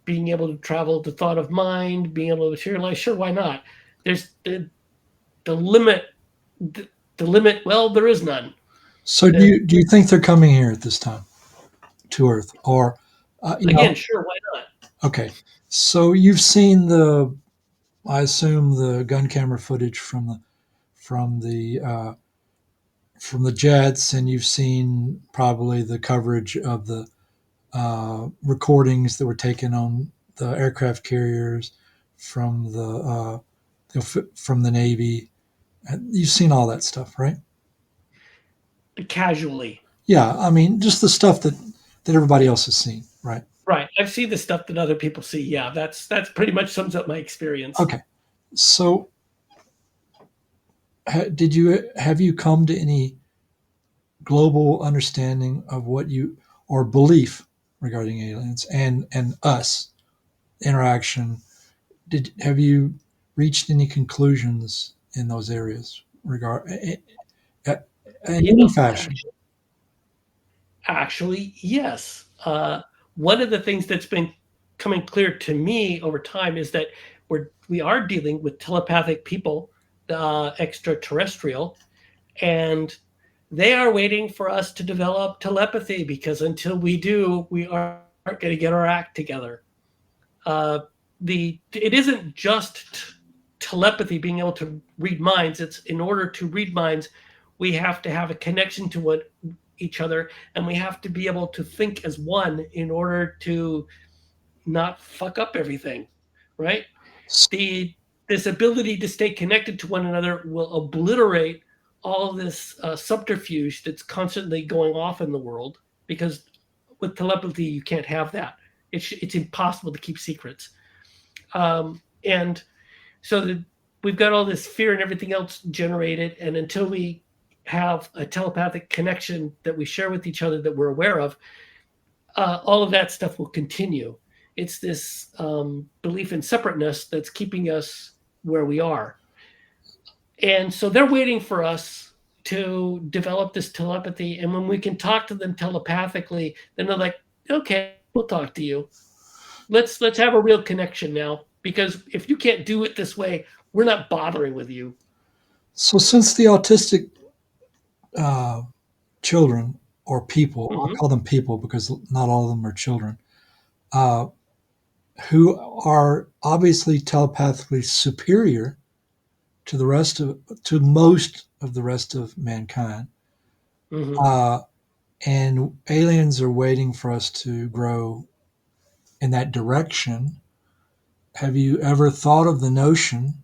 being able to travel the thought of mind, being able to materialize, sure, why not? There's the limit. The, the limit. Well, there is none. So The, do you think they're coming here at this time to Earth, or again, sure, why not? okay? So you've seen the, I assume, the gun camera footage from the from the jets, and you've seen probably the coverage of the recordings that were taken on the aircraft carriers from from the Navy. You've seen all that stuff, right? Casually, Yeah, I mean, just the stuff that everybody else has seen, right? right? I've seen the stuff that other people see. Yeah, that's pretty much sums up my experience. Okay, so did you have you come to any global understanding of what you or belief regarding aliens and us interaction? Did have you reached any conclusions in those areas regard in You any know, fashion? actually, yes. One of the things that's been coming clear to me over time is that we are dealing with telepathic people, extraterrestrial, and they are waiting for us to develop telepathy, because until we do, we aren't going to get our act together. Uh, it isn't just telepathy, being able to read minds. It's in order to read minds, we have to have a connection to each other, and we have to be able to think as one in order to not fuck up everything, right? the this ability to stay connected to one another will obliterate all of this subterfuge that's constantly going off in the world, because with telepathy you can't have that. It's impossible to keep secrets. And so we've got all this fear and everything else generated, and until we have a telepathic connection that we share with each other that we're aware of, all of that stuff will continue. It's this belief in separateness that's keeping us where we are. And so they're waiting for us to develop this telepathy. And when we can talk to them telepathically, then they're like, okay, we'll talk to you. Let's have a real connection now. Because if you can't do it this way, we're not bothering with you. So since the autistic uh, children or people, I'll Mm-hmm. call them people because not all of them are children, uh, who are obviously telepathically superior to the rest of to most of the rest of mankind, Mm-hmm. uh, and aliens are waiting for us to grow in that direction. Have you ever thought of the notion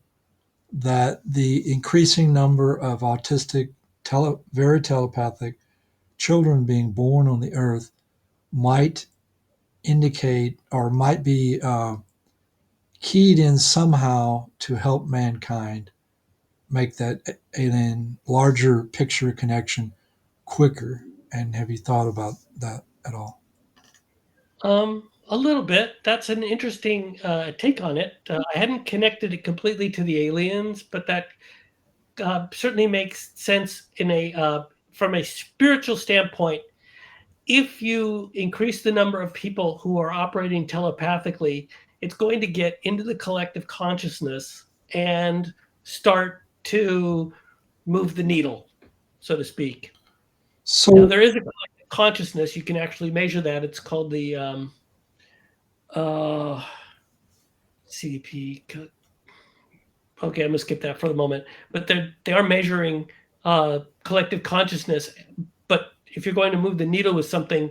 that the increasing number of autistic, very telepathic children being born on the earth might indicate or might be keyed in somehow to help mankind make that alien larger picture connection quicker? And have you thought about that at all? A little bit. That's an interesting take on it. I hadn't connected it completely to the aliens, but that certainly makes sense in a from a spiritual standpoint. If you increase the number of people who are operating telepathically, it's going to get into the collective consciousness and start to move the needle, so to speak. Now, So, there is a collective consciousness. You can actually measure that. It's called the uh, CDP. Okay, I'm gonna skip that for the moment. But they are measuring collective consciousness. But if you're going to move the needle with something,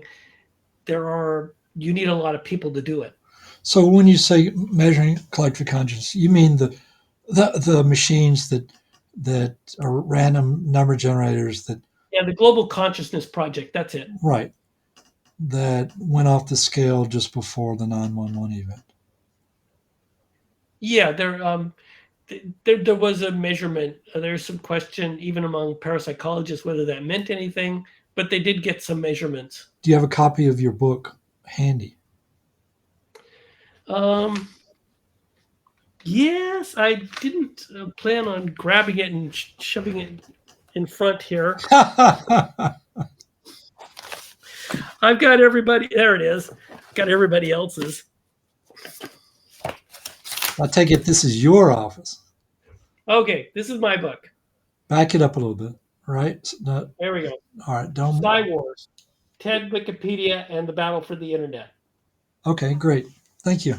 you need a lot of people to do it. so when you say measuring collective consciousness, you mean the machines that are random number generators that Yeah, the Global Consciousness Project. That's it. right that went off the scale just before the 911 event. Yeah, they're there was a measurement. There's some question even among parapsychologists whether that meant anything, but they did get some measurements. Do you have a copy of your book handy? Um, yes, I didn't plan on grabbing it and shoving it in front here. I've got everybody. There it is. Got everybody else's. I take it this is your office. Okay, this is my book. Back it up a little bit, right? No, There we go. all right, don't. Sky Wars, TED, Wikipedia, and the Battle for the Internet. Okay, great. Thank you.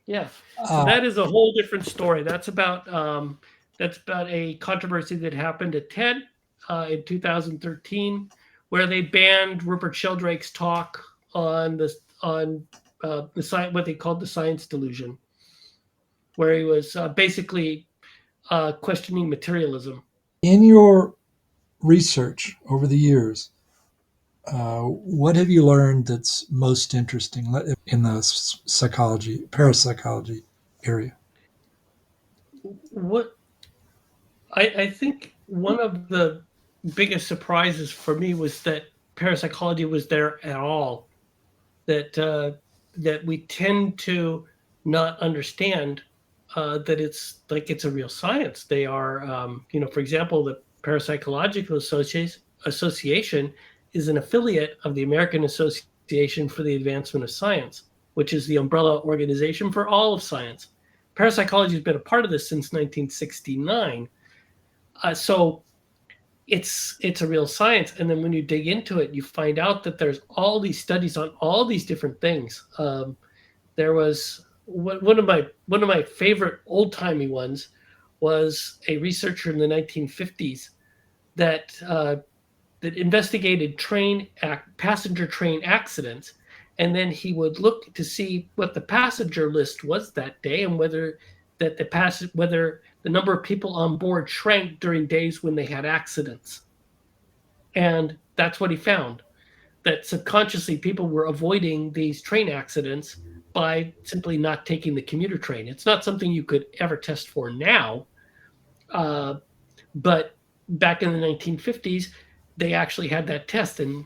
Yeah. So Uh, that is a whole different story. That's about a controversy that happened at TED in 2013, where they banned Rupert Sheldrake's talk on the what they called the science delusion, where he was basically questioning materialism. in your research over the years, what have you learned that's most interesting in the psychology, parapsychology area? What I think one of the biggest surprises for me was that parapsychology was there at all. That we tend to not understand that it's a real science. They are, for example, the Parapsychological Association is an affiliate of the American Association for the Advancement of Science, which is the umbrella organization for all of science. Parapsychology has been a part of this since 1969. So it's a real science, and then when you dig into it you find out that there's all these studies on all these different things. There was one of my favorite old-timey ones was a researcher in the 1950s that that investigated passenger train accidents, and then he would look to see what the passenger list was that day and whether the number of people on board shrank during days when they had accidents. And that's what he found, that subconsciously people were avoiding these train accidents by simply not taking the commuter train. It's not something you could ever test for now, uh, but back in the 1950s, they actually had that test. And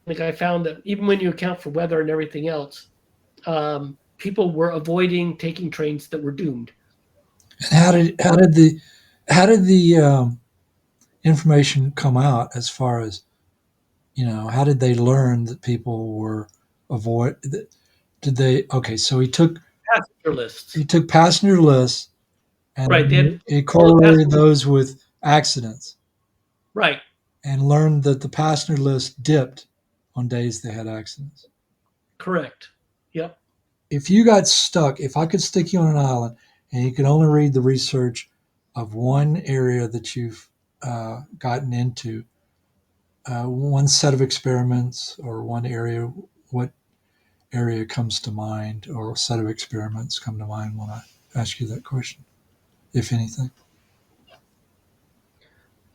like I found that even when you account for weather and everything else, people were avoiding taking trains that were doomed. And how did the information come out as far as how did they learn that people were avoid? Did they? Okay, so Passenger lists, he took passenger lists right? They and had he all the correlated passenger, those with accidents right? and learned that the passenger list dipped on days they had accidents. Correct. Yep. If you got stuck, if I could stick you on an island and you could only read the research of one area that you've gotten into, one set of experiments or one area, what area comes to mind or set of experiments come to mind when I ask you that question, if anything?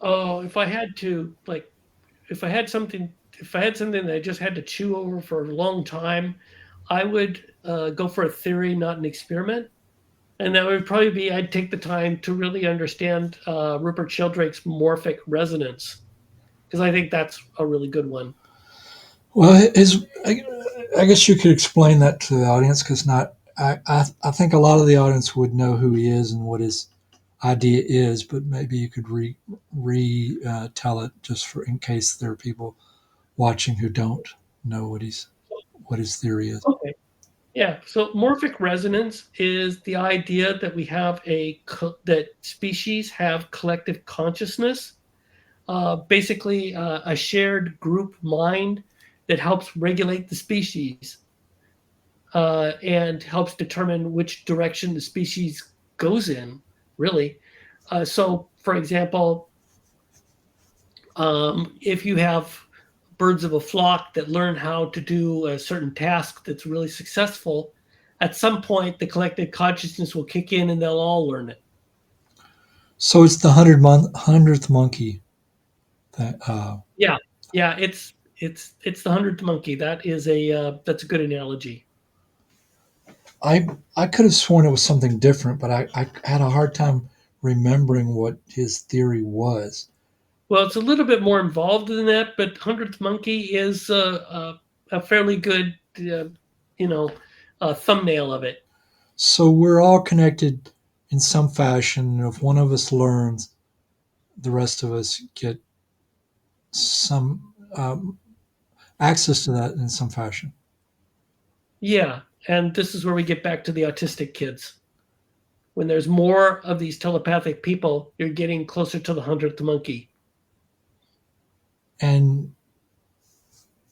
Oh, if I had something that I just had to chew over for a long time, I would go for a theory, not an experiment. And that would probably be I'd take the time to really understand Rupert Sheldrake's morphic resonance, because I think that's a really good one. Well, I guess you could explain that to the audience because not. I think a lot of the audience would know who he is and what his idea is, but maybe you could tell it just for in case there are people watching who don't know what his theory is. Okay. Yeah. So morphic resonance is the idea that we have that species have collective consciousness, basically a shared group mind that helps regulate the species and helps determine which direction the species goes in, really. So, for example, if you have birds of a flock that learn how to do a certain task that's really successful, at some point the collective consciousness will kick in and they'll all learn it. So it's the hundredth monkey. That, Yeah, yeah, it's the hundredth monkey. That's a good analogy. I could have sworn it was something different, but I had a hard time remembering what his theory was. Well, it's a little bit more involved than that, but Hundredth Monkey is a fairly good, you know, thumbnail of it. So we're all connected in some fashion, and if one of us learns, the rest of us get some access to that in some fashion. Yeah, and this is where we get back to the autistic kids. When there's more of these telepathic people, you're getting closer to the hundredth monkey. And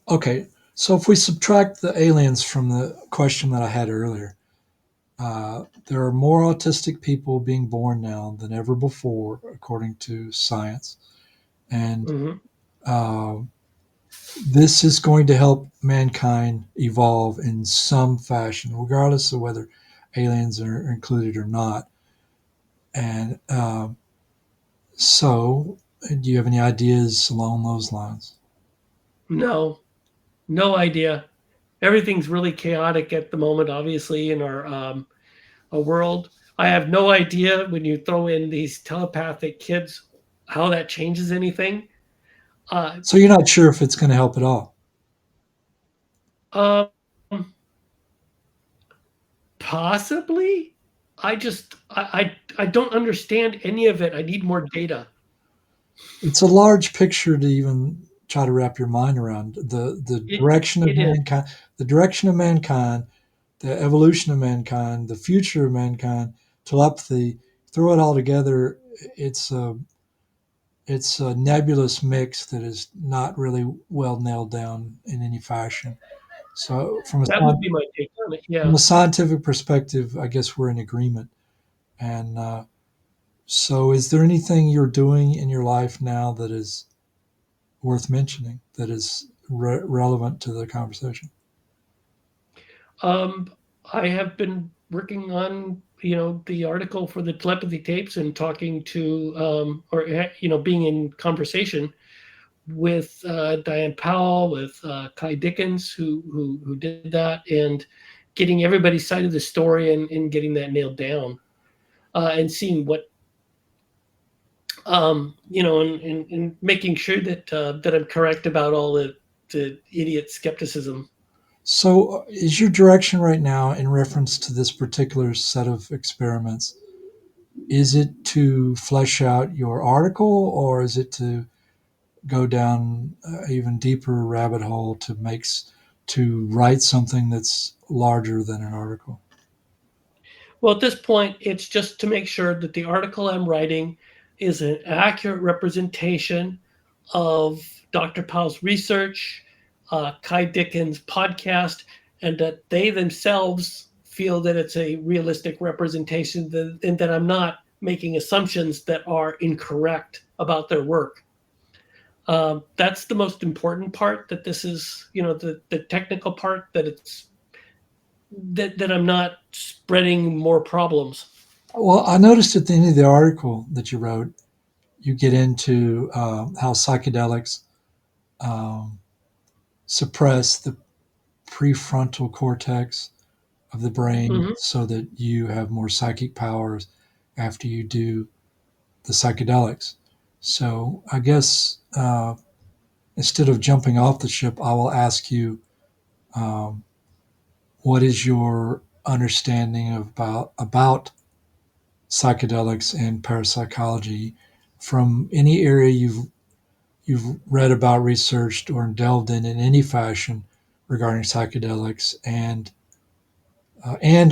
okay, so if we subtract the aliens from the question that I had earlier, there are more autistic people being born now than ever before, according to science. And Hmm. uh, this is going to help mankind evolve in some fashion, regardless of whether aliens are included or not. And so, do you have any ideas along those lines? No, no idea. Everything's really chaotic at the moment, obviously, in our world. I have no idea when you throw in these telepathic kids how that changes anything. Uh, So, you're not sure if it's going to help at all. um, Possibly. I don't understand any of it. I need more data. It's a large picture to even try to wrap your mind around the It direction of it is. mankind, the direction of mankind, the evolution of mankind, the future of mankind, telepathy. Throw it all together, it's a it's a nebulous mix that is not really well nailed down in any fashion. So, That would be my take on it. from Yeah. a scientific perspective, I guess we're in agreement. And so, is there anything you're doing in your life now that is worth mentioning that is relevant to the conversation? Um, I have been working on the article for the telepathy tapes and talking to or being in conversation with Diane Powell, with Kai Dickens, who did that, and getting everybody's side of the story and getting that nailed down, and seeing what and making sure that I'm correct about all the idiot skepticism. So, is your direction right now in reference to this particular set of experiments? Is it to flesh out your article, or is it to go down even deeper rabbit hole to write something that's larger than an article? Well, at this point, it's just to make sure that the article I'm writing is an accurate representation of Dr. Powell's research, Kai Dickens' podcast, and that they themselves feel that it's a realistic representation, and that I'm not making assumptions that are incorrect about their work. That's the most important part. That this is, the technical part. That I'm not spreading more problems. Well, I noticed at the end of the article that you wrote, you get into how psychedelics um, suppress the prefrontal cortex of the brain Hmm. so that you have more psychic powers after you do the psychedelics. So I guess instead of jumping off the ship, I will ask you, um, what is your understanding about psychedelics and parapsychology from any area you've read about, researched, or delved in any fashion regarding psychedelics and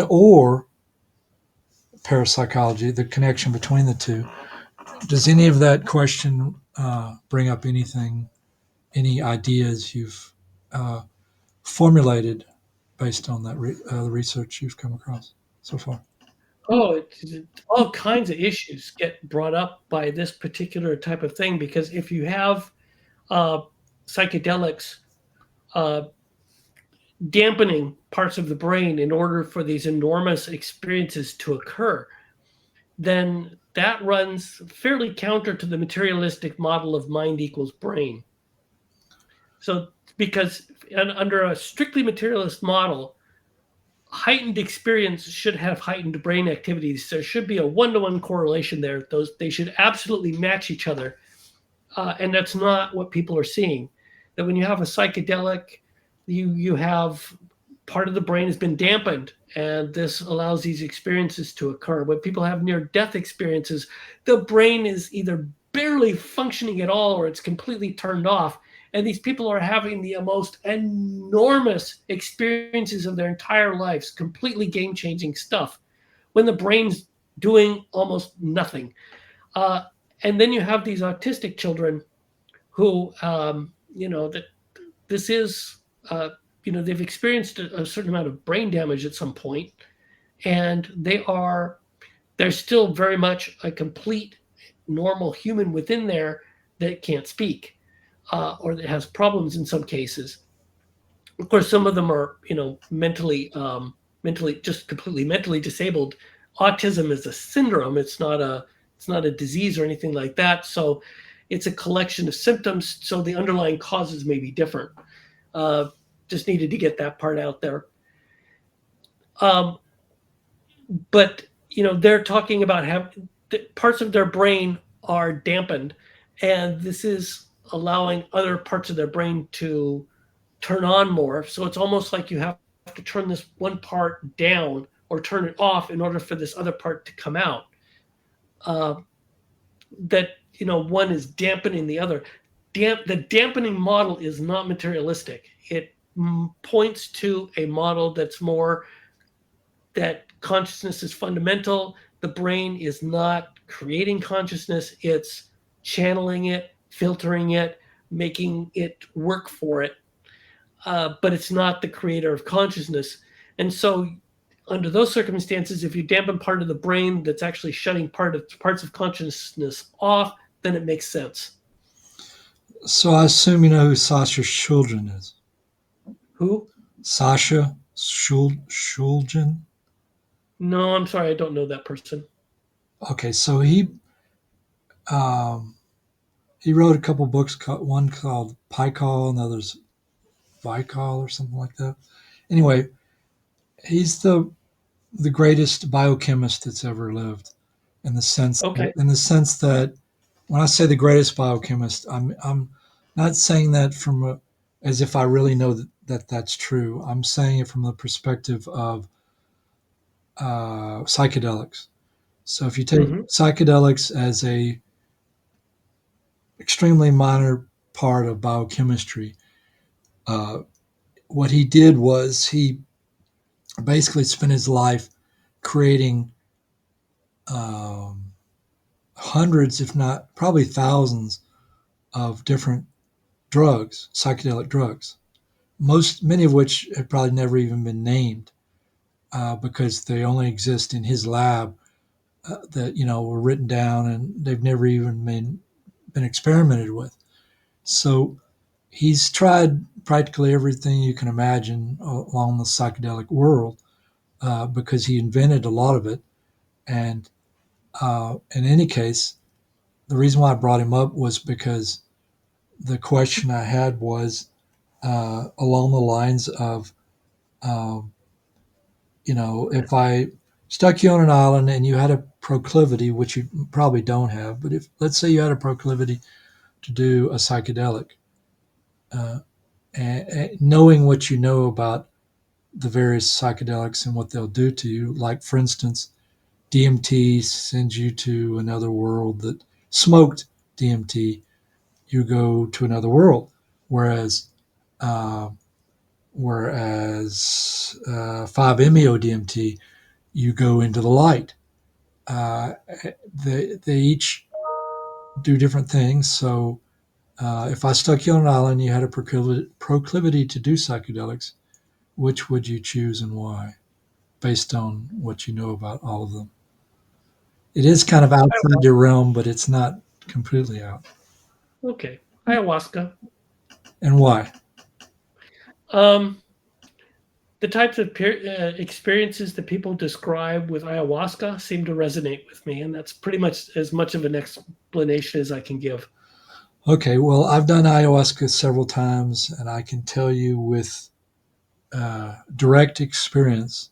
or parapsychology, the connection between the two. Does any of that question bring up anything, any ideas you've uh, formulated based on the research you've come across so far? Oh, all kinds of issues get brought up by this particular type of thing because if you have uh, psychedelics uh, dampening parts of the brain in order for these enormous experiences to occur, then that runs fairly counter to the materialistic model of mind equals brain. So, because under a strictly materialist model, heightened experience should have heightened brain activities. There should be a one-to-one correlation there. Those they should absolutely match each other, and that's not what people are seeing. That when you have a psychedelic, you have part of the brain has been dampened, and this allows these experiences to occur. When people have near-death experiences, the brain is either barely functioning at all or it's completely turned off. And these people are having the most enormous experiences of their entire lives, completely game changing stuff, when the brain's doing almost nothing. Uh, and then you have these autistic children who, that this is, uh, they've experienced a certain amount of brain damage at some point, and they're still very much a complete normal human within there that can't speak, or that has problems in some cases. Of course, some of them are, mentally just completely mentally disabled. Autism is a syndrome. It's not a disease or anything like that. So it's a collection of symptoms. So the underlying causes may be different. Uh, just needed to get that part out there. Um, but they're talking about having parts of their brain are dampened, and this is allowing other parts of their brain to turn on more. So it's almost like you have to turn this one part down or turn it off in order for this other part to come out. Uh, that one is dampening the other. The dampening model is not materialistic. It points to a model that's more that consciousness is fundamental. The brain is not creating consciousness, it's channeling it, filtering it, making it work for it. But it's not the creator of consciousness. And so, under those circumstances, if you dampen part of the brain that's actually shutting parts of consciousness off, then it makes sense. So I assume you know who Sasha Shulgin is. Who? Sasha Shulgin. No, I'm sorry, I don't know that person. Okay, so um, he wrote a couple books. One called Pikal, another's Vikal or something like that. Anyway, he's the greatest biochemist that's ever lived, in the sense Okay. that when I say the greatest biochemist, I'm not saying that as if I really know that's true. I'm saying it from the perspective of psychedelics. So if you take Mm-hmm. psychedelics as a extremely minor part of biochemistry, uh, what he did was he basically spent his life creating um, hundreds, if not probably thousands, of different drugs, psychedelic drugs. Many of which have probably never even been named because they only exist in his lab. That were written down and they've never even been experimented with. So he's tried practically everything you can imagine along the psychedelic world because he invented a lot of it. And in any case, the reason why I brought him up was because the question I had was along the lines of, um, if I stuck you on an island and you had a proclivity, which you probably don't have, but if let's say you had a proclivity to do a psychedelic, uh, and knowing what you know about the various psychedelics and what they'll do to you, like for instance, DMT sends you to another world. That smoked DMT, you go to another world, whereas uh, 5-MeO DMT, you go into the light. Uh, they each do different things. So if I stuck you on an island, you had a proclivity to do psychedelics, which would you choose and why, based on what you know about all of them? It is kind of outside your realm, but it's not completely out. Okay. Ayahuasca. And why? Um, the types of experiences that people describe with ayahuasca seem to resonate with me, and that's pretty much of an explanation as I can give. Okay, well, I've done ayahuasca several times, and I can tell you with direct experience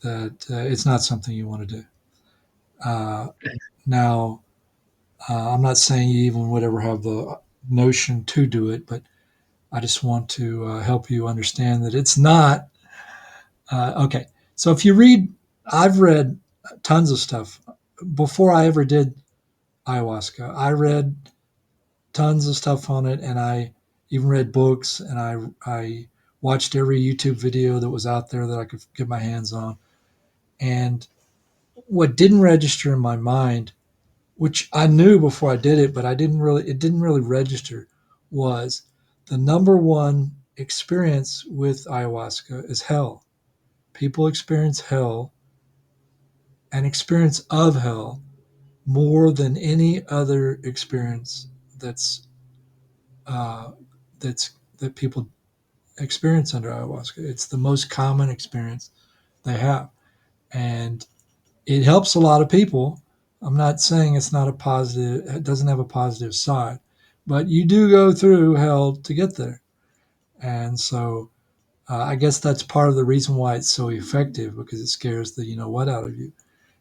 that it's not something you want to do. Uh, now, I'm not saying you even would ever have the notion to do it, but I just want to help you understand that it's not. Okay. So if you read, I've read tons of stuff before I ever did ayahuasca. I read tons of stuff on it, and I even read books, and I watched every YouTube video that was out there that I could get my hands on. And what didn't register in my mind, which I knew before I did it, but it didn't really register, was the number one experience with ayahuasca is hell. People experience hell, an experience of hell, more than any other experience that's uh, that people experience under ayahuasca. It's the most common experience they have, and it helps a lot of people. I'm not saying it's not a positive, it doesn't have a positive side, but you do go through hell to get there. And so I guess that's part of the reason why it's so effective, because it scares the you know what out of you.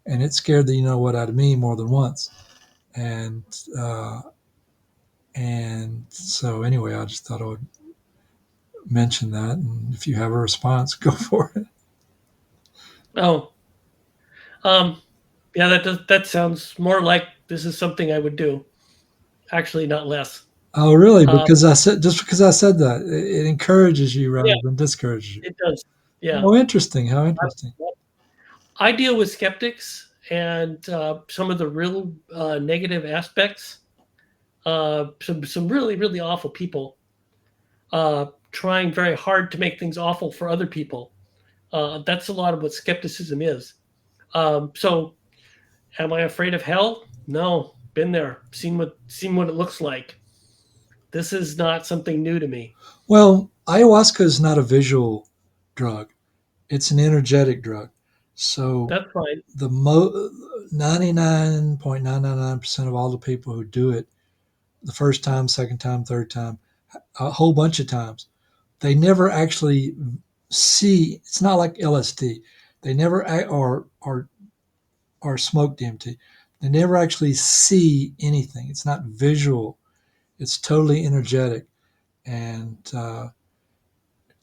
And it scared the you know what out of me more than once. And uh, and so anyway, I just thought I would mention that. And if you have a response, go for it. Oh, um, yeah, that sounds more like this is something I would do. Actually, not less. Oh, really? Um, Because I said just because I said that, it encourages you yeah, rather than discourages you. it does. Yeah. Oh, interesting. How interesting. I deal with skeptics and some of the real negative aspects. Some really really awful people trying very hard to make things awful for other people. That's a lot of what skepticism is. So, am I afraid of hell? No, been there, seen what it looks like. This is not something new to me. Well, ayahuasca is not a visual drug; it's an energetic drug. So That's fine. the 99.999% of all the people who do it the first time, second time, third time, a whole bunch of times, they never actually see. It's not like LSD. They never or smoke DMT. They never actually see anything. It's not visual. It's totally energetic. And to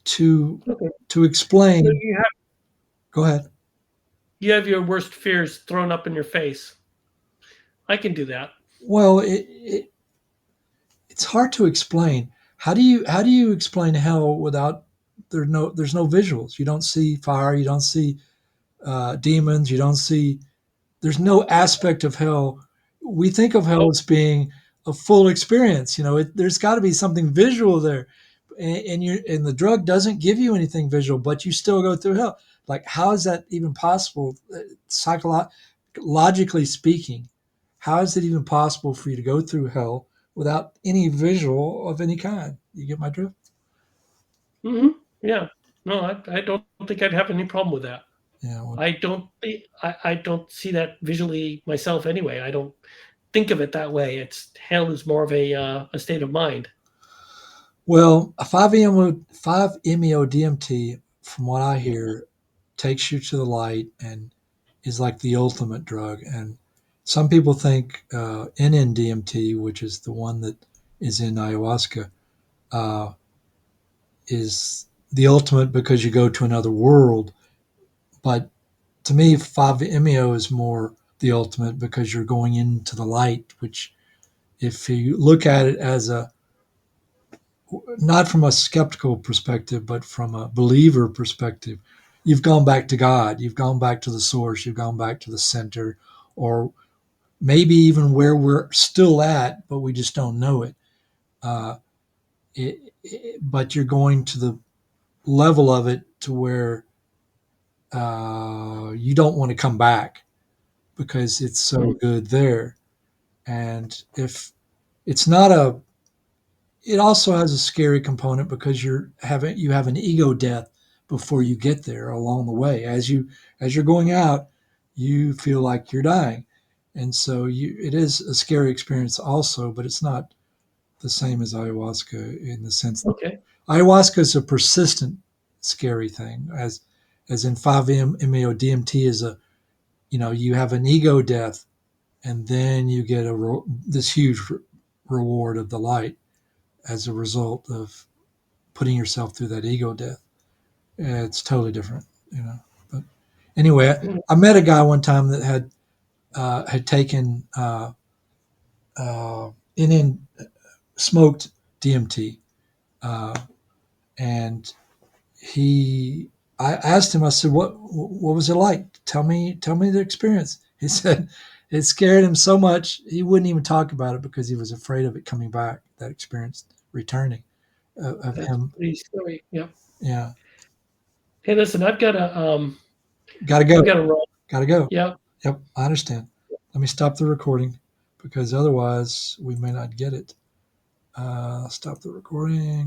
Okay. to So explain, go ahead. you have your worst fears thrown up in your face. I can do that. Well, it's hard to explain. How do you explain hell without there's no visuals? You don't see fire. You don't see demons. You don't see there's no aspect of hell. We think of hell Oh, as being a full experience. There's got to be something visual there, and the drug doesn't give you anything visual, but you still go through hell. Like, how is that even possible? Psychologically speaking, how is it even possible for you to go through hell without any visual of any kind? You get my drift? yeah. No, I don't think I'd have any problem with that. Yeah. Well, I don't see that visually myself anyway. I don't think of it that way. It's hell is more of a state of mind. Well, a 5-MeO DMT, from what I hear, takes you to the light and is like the ultimate drug. And some people think NN-DMT, which is the one that is in ayahuasca, uh, is the ultimate because you go to another world. But to me, 5-MeO is more the ultimate because you're going into the light, which, if you look at it as a not from a skeptical perspective, but from a believer perspective, you've gone back to God, you've gone back to the source, you've gone back to the center, or maybe even where we're still at, but we just don't know it. Uh, but you're going to the level of it to where you don't want to come back because it's so Mhm. good there. And if it's not a it also has a scary component because you have an ego death before you get there along the way. As you're going out, you feel like you're dying, and so it is a scary experience also, but it's not the same as ayahuasca in the sense that Okay. ayahuasca is a persistent scary thing, as in 5-MeO DMT is a, you have an ego death, and then you get this huge reward of the light as a result of putting yourself through that ego death. It's totally different, But anyway, Mm. I met a guy one time that had taken in smoked DMT, and I asked him. I said, "What was it like? Tell me the experience." He said it scared him so much he wouldn't even talk about it because he was afraid of it coming back. That experience returning of That's him. pretty scary. Yep. Yeah, Hey, listen, gotta I've go, got to run. gotta go. Yep. Yep, I understand. Let me stop the recording because otherwise we may not get it. Stop the recording.